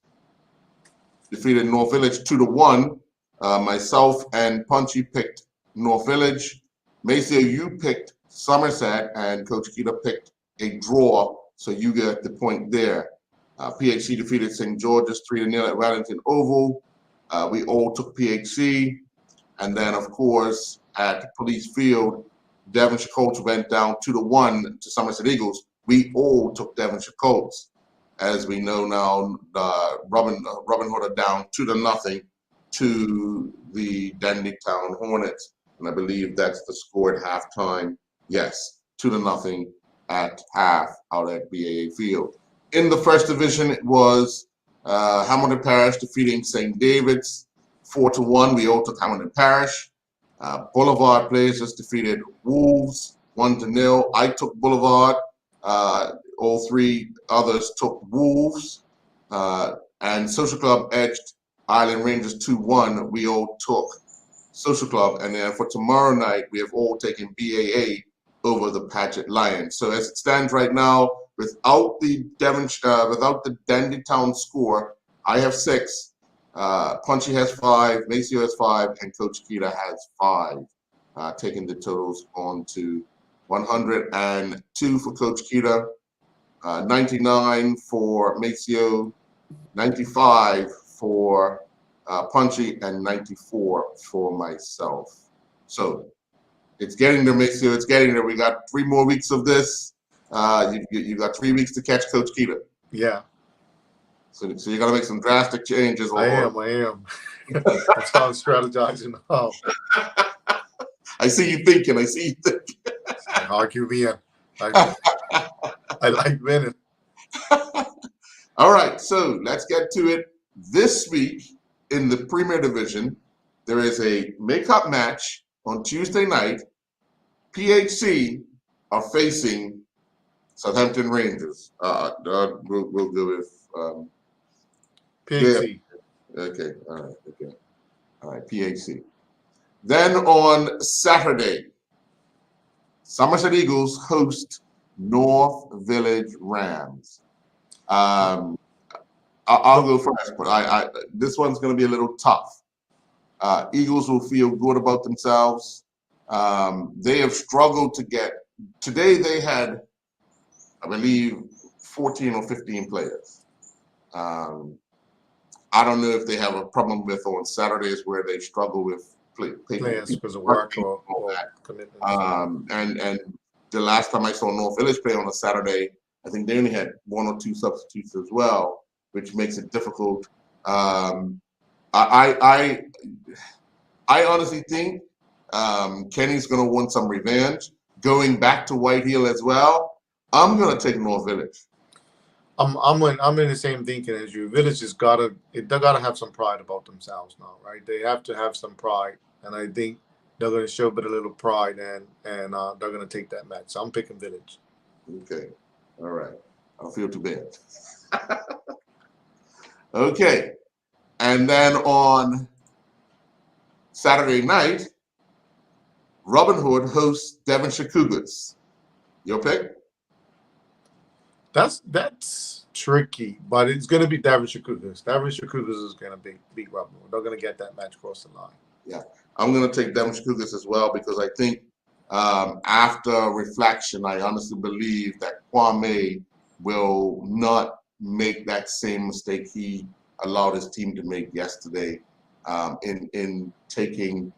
defeated North Village 2-1. Myself and Punchy picked North Village. Maceo, you picked Somerset, and Coach Keita picked a draw, so you get the point there. PHC defeated St. George's 3-0 at Wellington Oval. We all took PHC. And then, of course, at Police Field, Devonshire Colts went down 2-1 to Somerset Eagles. We all took Devonshire Colts. As we know now, Robin Hood are down 2-0 to the Dandytown Hornets, and I believe that's the score at halftime. Yes, 2-0 at half out at BAA Field. In the first division, it was Hamilton Parish defeating St. David's 4-1. We all took Hamilton Parish. Boulevard Blazers defeated Wolves 1-0. I took Boulevard. All three others took Wolves, and Social Club edged Island Rangers 2-1. We all took Social Club, and then for tomorrow night, we have all taken BAA over the Paget Lions. So as it stands right now, without the Dandytown score, I have 6. Punchy has 5, Maceo has 5, and Coach Keita has 5, taking the totals on to 102 for Coach Kita, 99 for Maceo, 95 for Punchy, and 94 for myself. So it's getting there, Maceo. It's getting there. We got 3 more weeks of this. You got 3 weeks to catch Coach Kita. Yeah. So you got to make some drastic changes. I am. I'm starting strategizing now. I see you thinking. Hard QB. I like winning. All right, so let's get to it. This week in the Premier Division, there is a make-up match on Tuesday night. PHC are facing Southampton Rangers. We'll go with PHC. Yeah. Okay. All right. PHC. Then on Saturday, Somerset Eagles host North Village Rams. I'll go first, but this one's going to be a little tough. Eagles will feel good about themselves. They have struggled to get. Today they had, I believe, 14 or 15 players. I don't know if they have a problem with on Saturdays where they struggle with players because of work or commitments. And the last time I saw North Village play on a Saturday, I think they only had 1 or 2 substitutes as well, which makes it difficult. I honestly think Kenny's going to want some revenge. Going back to White Hill as well, I'm going to take North Village. I'm in the same thinking as you. Village has they gotta have some pride about themselves now, right? They have to have some pride, and I think they're going to show a bit of little pride, and they're going to take that match. So I'm picking Village. Okay, all right. I don't feel too bad. Okay, and then on Saturday night, Robin Hood hosts Devonshire Cougars. Your pick? That's tricky, but it's going to be Devonshire Cougars. Devonshire Cougars is going to beat Robin Hood. They're going to get that match across the line. Yeah, I'm going to take Devonshire Cougars as well because I think after reflection, I honestly believe that Kwame will not make that same mistake he allowed his team to make yesterday in taking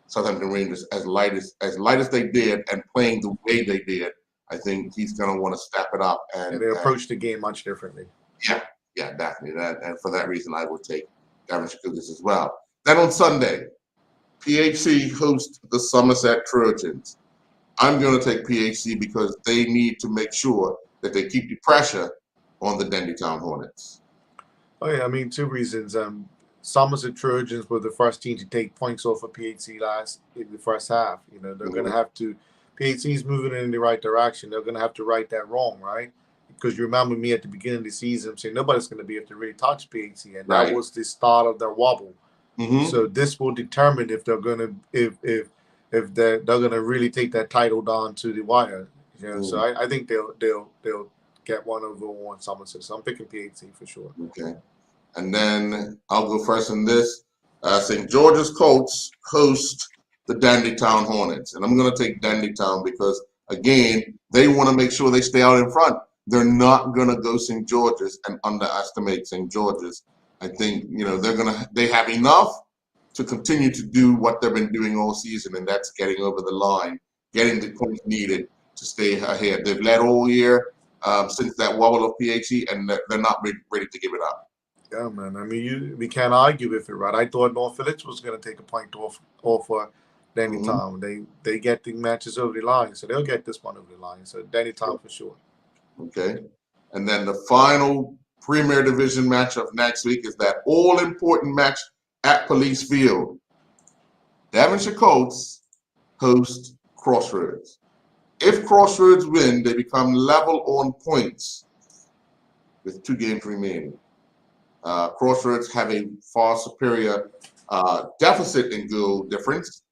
Southampton Rangers as light as they did and playing the way they did. I think he's going to want to step it up and they approach the game much differently. Yeah, definitely. And for that reason, I will take Devonshire Cougars as well. Then on Sunday, PHC hosts the Somerset Trojans. I'm going to take PHC because they need to make sure that they keep the pressure on the Dendytown Hornets. Oh yeah, I mean 2 reasons. Somerset Trojans were the first team to take points off of PHC in the first half. You know, they're going to have to. PHC's moving in the right direction. They're going to have to right that wrong, right? Because you remember me at the beginning of the season saying nobody's going to be able to really touch PHC, and that was the start of their wobble. Mm-hmm. So this will determine if they're going to if they're going to really take that title down to the wire. You know? So I think they'll get one over on Somerset. So I'm picking PHC for sure. Okay, and then I'll go first in this. St. George's Colts host the Dandytown Hornets. And I'm going to take Dandytown because, again, they want to make sure they stay out in front. They're not going to go St. George's and underestimate St. George's. I think, they have enough to continue to do what they've been doing all season, and that's getting over the line, getting the points needed to stay ahead. They've led all year since that wobble of PHC, and they're not ready to give it up. Yeah, man. I mean, we can't argue with it, right? I thought North Village was going to take a point off for Dandytown. Mm-hmm. They get the matches over the line, so they'll get this one over the line. So Dandytown for sure. Okay. And then the final Premier Division matchup next week is that all-important match at Police Field. Devonshire Colts host Crossroads. If Crossroads win, they become level on points with 2 games remaining. Crossroads have a far superior deficit in goal difference,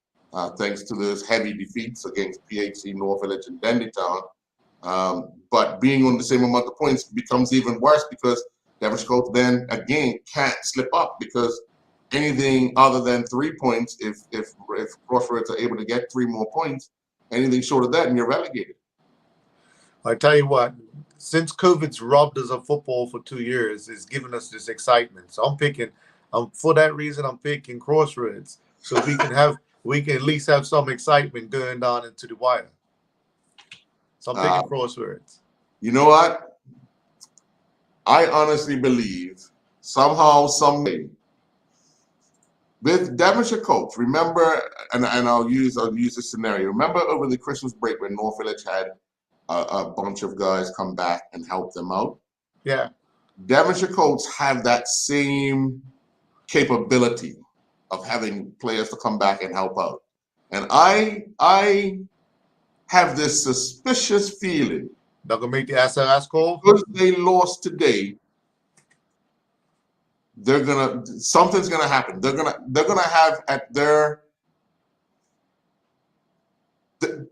thanks to those heavy defeats against PHC, North Village, and Dandytown. But being on the same amount of points becomes even worse because Devonshire Colts then again can't slip up because anything other than 3 points, if Crossroads are able to get 3 more points, Anything short of that, and you're relegated. I tell you what, since COVID's robbed us of football for 2 years, it's given us this excitement. So for that reason, I'm picking Crossroads. So we can at least have some excitement going down into the wire. So I'm picking Crossroads. You know what? I honestly believe somehow, someday, with Devonshire Colts, remember, and I'll use this scenario. Remember over the Christmas break when North Village had a bunch of guys come back and help them out? Yeah. Devonshire Colts have that same capability of having players to come back and help out. And I have this suspicious feeling Not gonna make the SRS call? because they lost today, something's gonna happen. They're gonna have at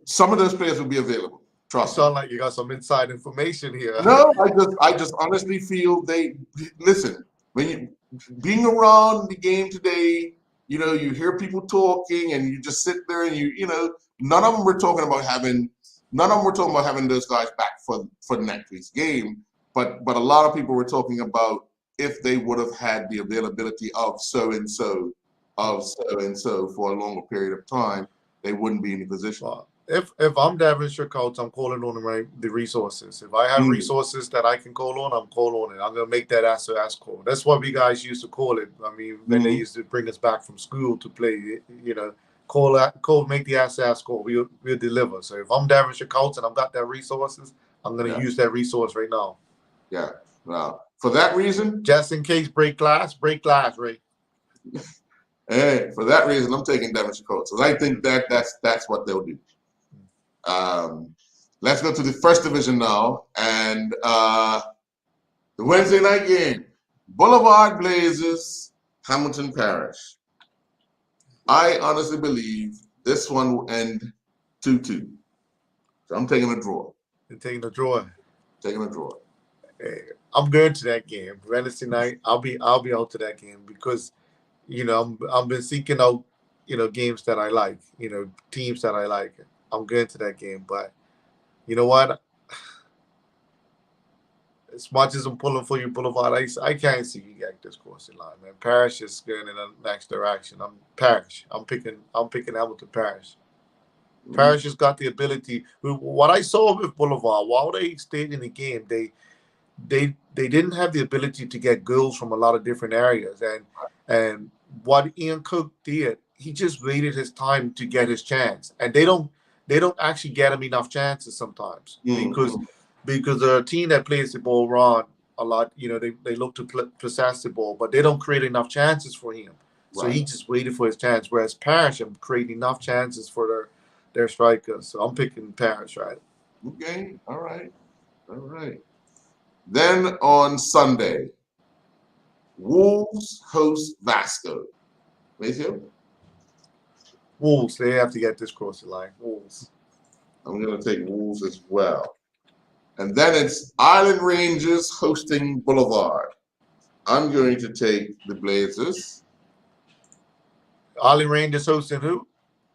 some of those players will be available. Trust me. Sound like you got some inside information here. No, I just honestly feel they listen. When you being around the game today, you know, you hear people talking and you just sit there and you know, none of them were talking about having those guys back for next week's game. But a lot of people were talking about if they would have had the availability of so and so for a longer period of time, they wouldn't be in the position. Well, if I'm Devonshire Colts, I'm calling on the resources. If I have resources that I can call on, I'm calling on it. I'm gonna make that SOS call. That's what we guys used to call it. I mean, when they used to bring us back from school to play, you know, make the SOS call. We'll deliver. So if I'm Devonshire Colts and I've got that resources, I'm gonna use that resource right now. Yeah. Well, for that reason, just in case break glass, Ray. Hey, for that reason, I'm taking Devonshire Colts. So I think that's what they'll do. Let's go to the first division now, and the Wednesday night game: Boulevard Blazers, Hamilton Parish. I honestly believe this one will end 2-2. So I'm taking a draw. You're taking a draw. Taking a draw. Hey, I'm going to that game Wednesday night. I'll be out to that game because, you know, I've been seeking out, you know, games that I like, you know, teams that I like. I'm going to that game, but you know what? As much as I'm pulling for you, Boulevard, I can't see you get this crossing line, man. Parish is going in the next direction. I'm picking Hamilton Parish. Parish has got the ability. What I saw with Boulevard, while they stayed in the game, they didn't have the ability to get goals from a lot of different areas. And what Ian Cook did, he just waited his time to get his chance. And they don't actually get him enough chances sometimes because they're a team that plays the ball around a lot. You know, they look to possess the ball, but they don't create enough chances for him. So he just waited for his chance. Whereas Parish have created enough chances for their strikers. So I'm picking Parish, right? Okay. All right. Then on Sunday, Wolves host Vasco. Maceo? Wolves, they have to get this crossing line. Wolves. I'm going to take Wolves as well. And then it's Island Rangers hosting Boulevard. I'm going to take the Blazers. Island Rangers hosting who?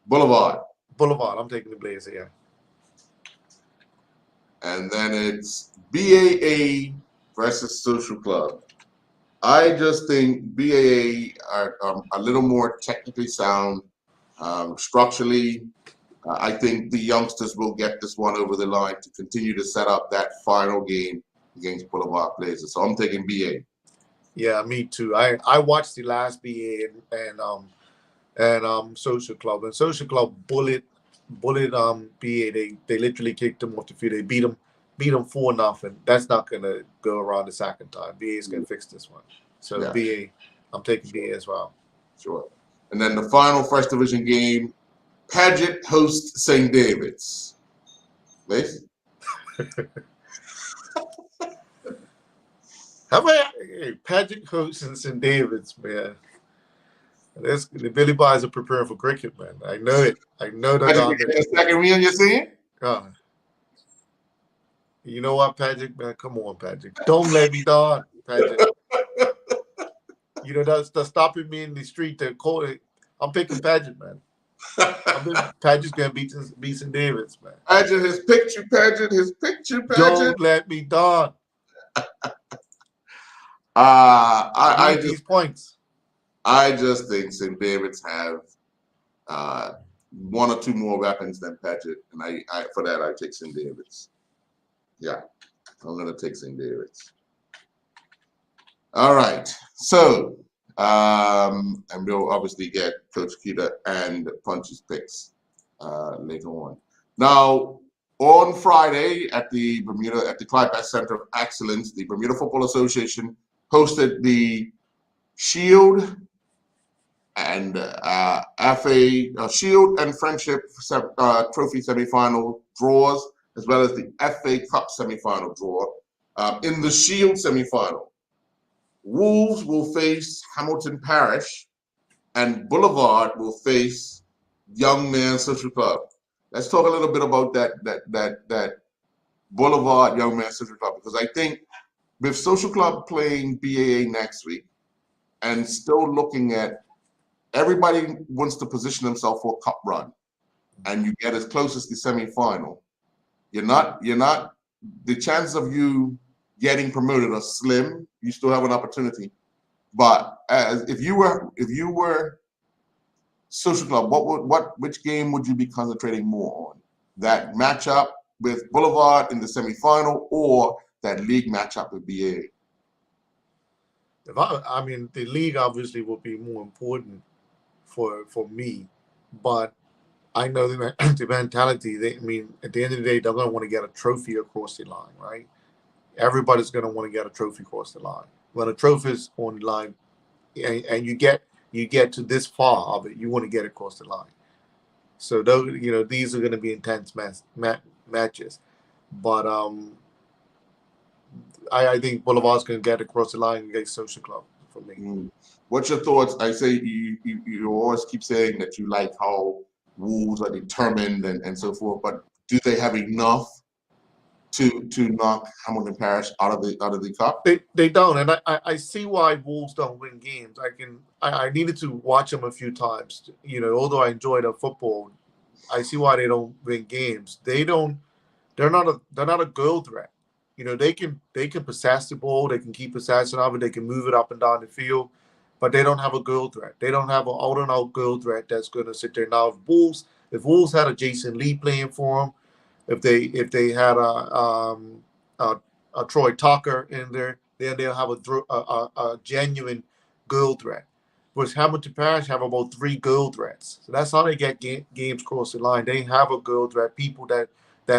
Boulevard. I'm taking the Blazers, yeah. And then it's BAA versus Social Club. I just think BAA are a little more technically sound. Structurally, I think the youngsters will get this one over the line to continue to set up that final game against Boulevard Blazers. So I'm taking BA. Yeah, me too. I watched the last BA and Social Club. And Social Club bullied BA. They literally kicked them off the field. They beat them 4-0. That's not gonna go around the second time. BA is gonna fix this one. So yeah. BA, I'm taking BA as well. Sure. And then the final first division game, Paget hosts St. David's. Lace? Paget hosts St. David's, man. The Billy Boys are preparing for cricket, man. I know it. I know that. The second win you're seeing? God. You know what, Paget, man? Come on, Paget. Don't let me down, Paget. You know, that's stopping me in the street to call it. I'm picking Paget, man. I think Paget's gonna beat St. David's, man. Paget, his picture, Paget, his picture, Paget. Don't let me down. I need just these points. I just think St. David's have one or two more weapons than Paget, and I for that I take St. David's. Yeah, I'm gonna take St. David's. All right, so and we'll obviously get Coach Kita and Punchy's picks later on. Now, on Friday at the Clyde Bass Center of Excellence, the Bermuda Football Association hosted the Shield and FA Shield and Friendship Trophy semifinal draws, as well as the FA Cup semifinal draw. In the Shield semifinal, Wolves will face Hamilton Parish, and Boulevard will face Young Man Social Club. Let's talk a little bit about that Boulevard Young Man Social Club, because I think with Social Club playing BAA next week and still looking at everybody wants to position themselves for a cup run, and you get as close as the semifinal, you're not the chances of you getting promoted are slim. You still have an opportunity, but if you were Social Club, which game would you be concentrating more on? That matchup with Boulevard in the semifinal, or that league matchup with BA? I mean, the league obviously will be more important for me, but I know the mentality. At the end of the day, they're going to want to get a trophy across the line, right? Everybody's going to want to get a trophy across the line. When a trophy is on the line, and you get to this far of it, you want to get across the line. So these are going to be intense matches, but I think Boulevard's going to get across the line against Social Club for me. What's your thoughts? I say you always keep saying that you like how Wolves are determined and so forth, but do they have enough to knock Hamilton Parish out of the cup? They don't, and I see why Wolves don't win games. I needed to watch them a few times. Although I enjoy the football, I see why they don't win games. They're not a goal threat. They can possess the ball, they can keep possession of it, they can move it up and down the field, but they don't have a goal threat. They don't have an out-and-out goal threat that's going to sit there. Now, if Wolves had a Jason Lee playing for them, if they had a Troy Tucker in there, then they'll have a genuine goal threat. Whereas Hamilton Parish have about 3 goal threats. So that's how they get games across the line. They have a goal threat, people that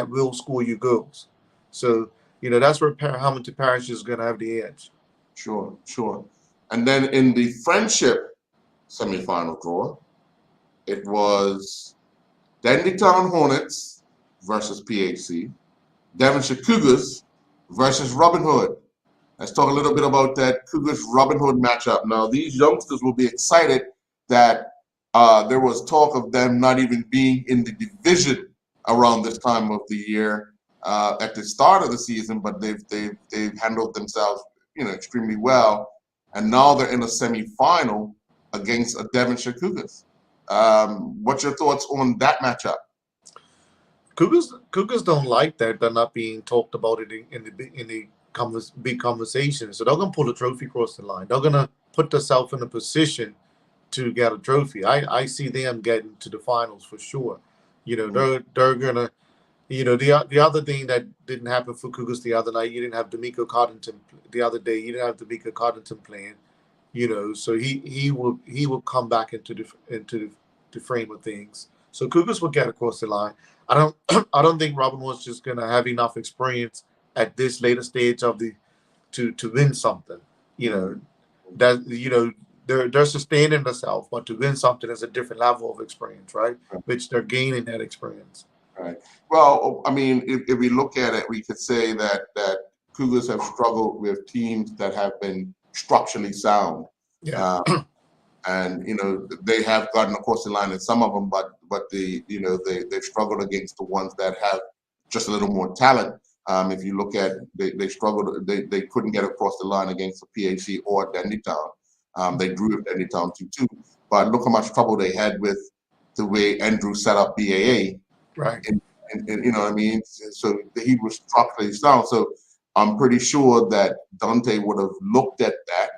will score you goals. So, that's where Hamilton Parish is going to have the edge. Sure. And then in the Friendship semifinal draw, it was Dandytown Hornets versus PHC, Devonshire Cougars versus Robin Hood. Let's talk a little bit about that Cougars-Robin Hood matchup. Now, these youngsters will be excited that there was talk of them not even being in the division around this time of the year at the start of the season, but they've handled themselves, extremely well, and now they're in a semifinal against a Devonshire Cougars. What's your thoughts on that matchup? Cougars don't like that. They're not being talked about it in the big conversation. So they're going to pull a trophy across the line. They're going to put themselves in a position to get a trophy. I see them getting to the finals for sure. They're going to, the other thing that didn't happen for Cougars the other night, you didn't have D'Amico Coddington the other day. You didn't have D'Amico Coddington playing, so he will come back into the frame of things. So Cougars will get across the line. I don't think Robin was just going to have enough experience at this later stage of to win something. They're sustaining themselves, but to win something is a different level of experience, right? Which they're gaining that experience. Right. Well, I mean, if we look at it, we could say that Cougars have struggled with teams that have been structurally sound. Yeah. And they have gotten across the line in some of them, but they've struggled against the ones that have just a little more talent. If you look at, they struggled. They couldn't get across the line against the PHC or Dandytown. They drew with Dandytown 2-2, but look how much trouble they had with the way Andrew set up BAA. Right. And you know what I mean? So he was structurally sound. So I'm pretty sure that Dante would have looked at that,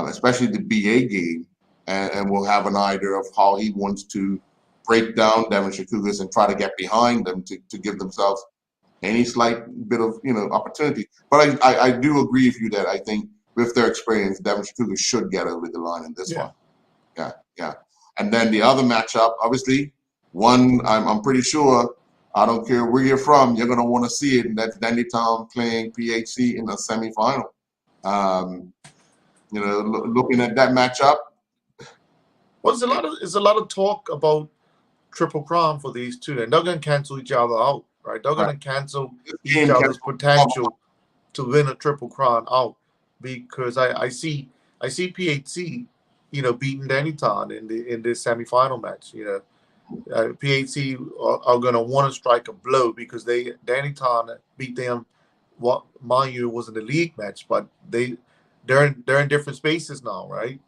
especially the BA game, and will have an idea of how he wants to break down Devonshire Cougars and try to get behind them to give themselves any slight bit of opportunity. But I do agree with you that I think with their experience, Devonshire Cougars should get over the line in this one. Yeah. And then the other matchup, obviously, one I'm pretty sure, I don't care where you're from, you're going to want to see it, and that's Dandytown playing PHC in the semifinal. Looking at that matchup. Well, there's a lot of talk about Triple Crown for these two, and they're going to cancel each other out, right? They're going to cancel each other's potential to win a Triple Crown out, because I see PHC, beating Dandytown in this semifinal match. PHC are going to want to strike a blow because Dandytown beat them. What mind you, it wasn't a league match, but they're in different spaces now, right?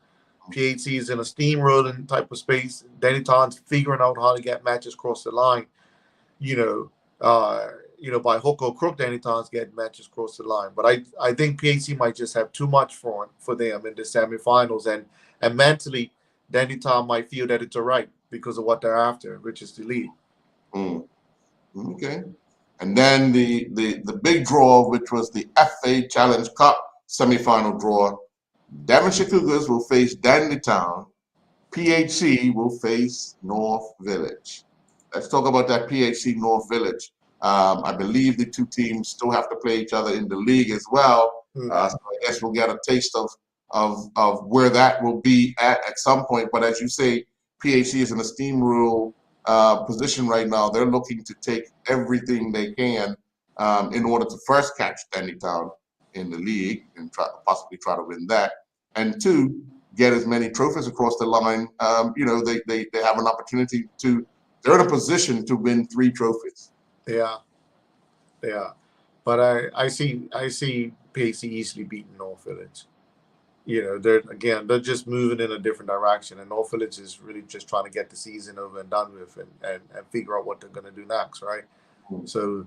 PHC is in a steamrolling type of space. Dandytown's figuring out how to get matches across the line. By hook or crook, Dandytown's getting matches across the line. But I think PHC might just have too much for them in the semifinals, and mentally, Dandytown might feel that it's all right because of what they're after, which is the lead. Okay. And then the big draw, which was the FA Challenge Cup semifinal draw, Devonshire Cougars will face Dandytown. PHC will face North Village. Let's talk about that PHC North Village. I believe the two teams still have to play each other in the league as well. So I guess we'll get a taste of where that will be at some point. But as you say, PHC is in a steamroll position right now. They're looking to take everything they can in order to first catch Dandytown in the league and possibly try to win that, and two, get as many trophies across the line. They have an opportunity they're in a position to win 3 trophies. Yeah. But I see PHC easily beating North Village. They're just moving in a different direction, and North Village is really just trying to get the season over and done with and figure out what they're going to do next, right? So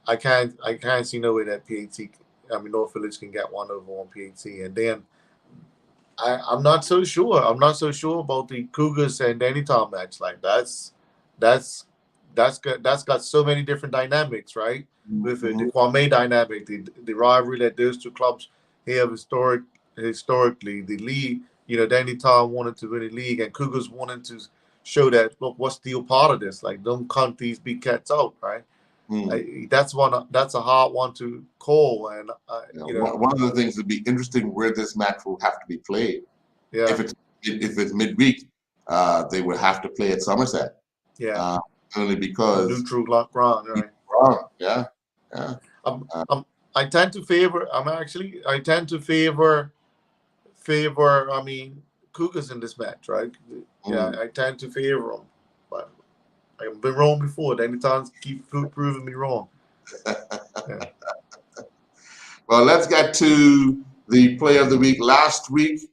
I can't see no way that North Village can get one over on PHC. And then I'm not so sure. I'm not so sure about the Cougars and Dandytown match. Like that's got so many different dynamics, right? With it, the Kwame dynamic, the rivalry that those two clubs have historically, the league. Dandytown wanted to win the league, and Cougars wanted to show that, look, what's still part of this? Like, don't count these big cats out, right? That's a hard one to call, and one of the things that'd be interesting where this match will have to be played. Yeah, if it's midweek, they would have to play at Somerset. Yeah, only because neutral ground, right? Yeah. I tend to favor. Cougars in this match, right? Yeah, I tend to favor them, but I've been wrong before. Dandytown keep proving me wrong. Yeah. Well, let's get to the player of the week. Last week,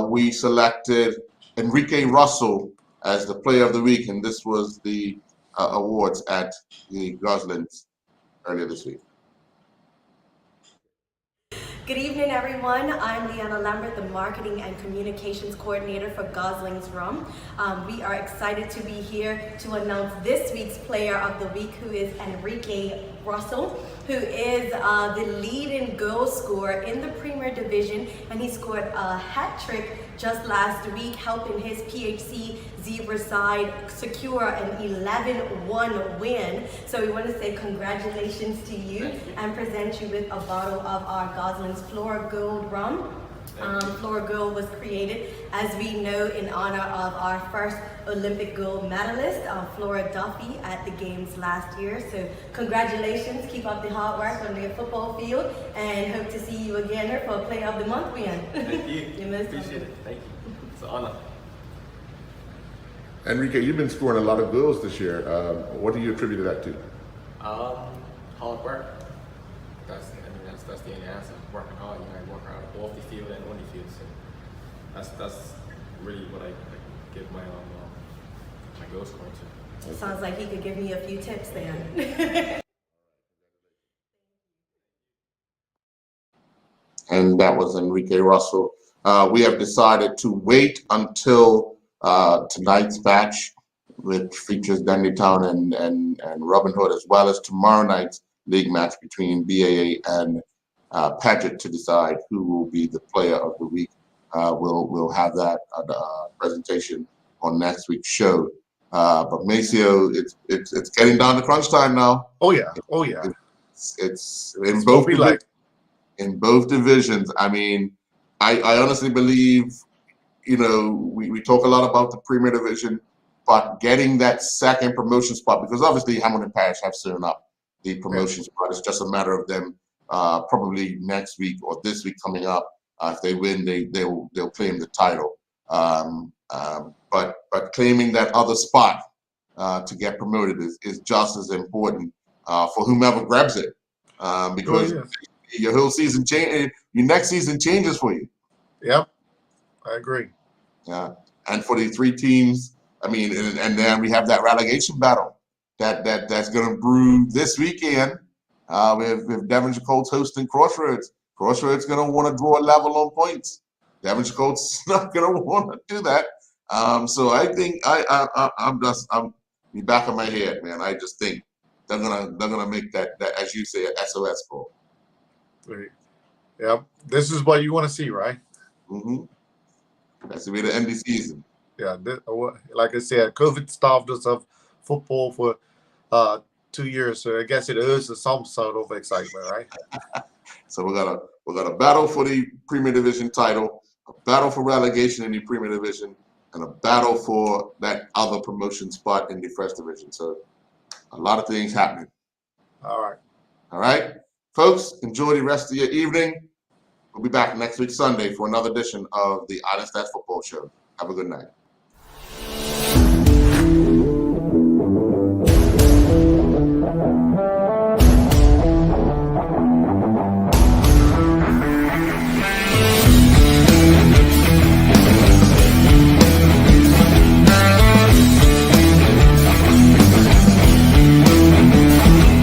we selected Enrique Russell as the player of the week, and this was the awards at the Goslings earlier this week. Good evening, everyone. I'm Leanna Lambert, the Marketing and Communications Coordinator for Goslings Rum. We are excited to be here to announce this week's Player of the Week, who is Enrique Russell, who is the leading goal scorer in the Premier Division, and he scored a hat trick just last week, helping his PHC Zebra side secure an 11-1 win. So we want to say congratulations to you and present you with a bottle of our Goslings Flora Gold rum. Flora Gold was created, as we know, in honor of our first Olympic gold medalist, Flora Duffy, at the games last year. So congratulations, keep up the hard work on the football field, and hope to see you again here for a Player of the Month win. Thank you. Appreciate it. Thank you. It's an honor. Enrique, you've been scoring a lot of goals this year. What do you attribute that to? Hard work. That's the only answer. Working hard. You work hard off the field and on the field. So that's really what I give my my goal scoring to. Sounds like he could give me a few tips then. And that was Enrique Russell. We have decided to wait until tonight's match, which features Dundee Town and Robin Hood, as well as tomorrow night's league match between BAA and Paget, to decide who will be the player of the week. We'll have that presentation on next week's show. But Maceo, it's getting down to crunch time now. Oh yeah, oh yeah. It's in both in both divisions. I mean, I honestly believe, you know, we talk a lot about the Premier Division, but getting that second promotion spot, because obviously Hamilton Parish have sewn up the promotion spot. It's just a matter of them probably next week or this week coming up. If they win, they'll claim the title. But claiming that other spot to get promoted is just as important for whomever grabs it, because your whole season change, your next season changes for you. Yep, I agree. Yeah, and for the three teams, I mean, and then we have that relegation battle that's going to brew this weekend. We have Devonshire Colts hosting Crossroads. Crossroads going to want to draw a level on points. Devonshire Colts not going to want to do that. So I think I'm the back of my head, man. I just think they're gonna make that as you say, an SOS goal. Right. Yep. This is what you want to see, right? Mm-hmm. That's the way to end the season. Yeah. Like I said, COVID stopped us of football for 2 years, so I guess it is some sort of excitement, right? So we're gonna battle for the Premier Division title, a battle for relegation in the Premier Division, and a battle for that other promotion spot in the First Division. So a lot of things happening. All right. All right, folks, enjoy the rest of your evening. We'll be back next week Sunday for another edition of the Island Stats Football Show. Have a good night.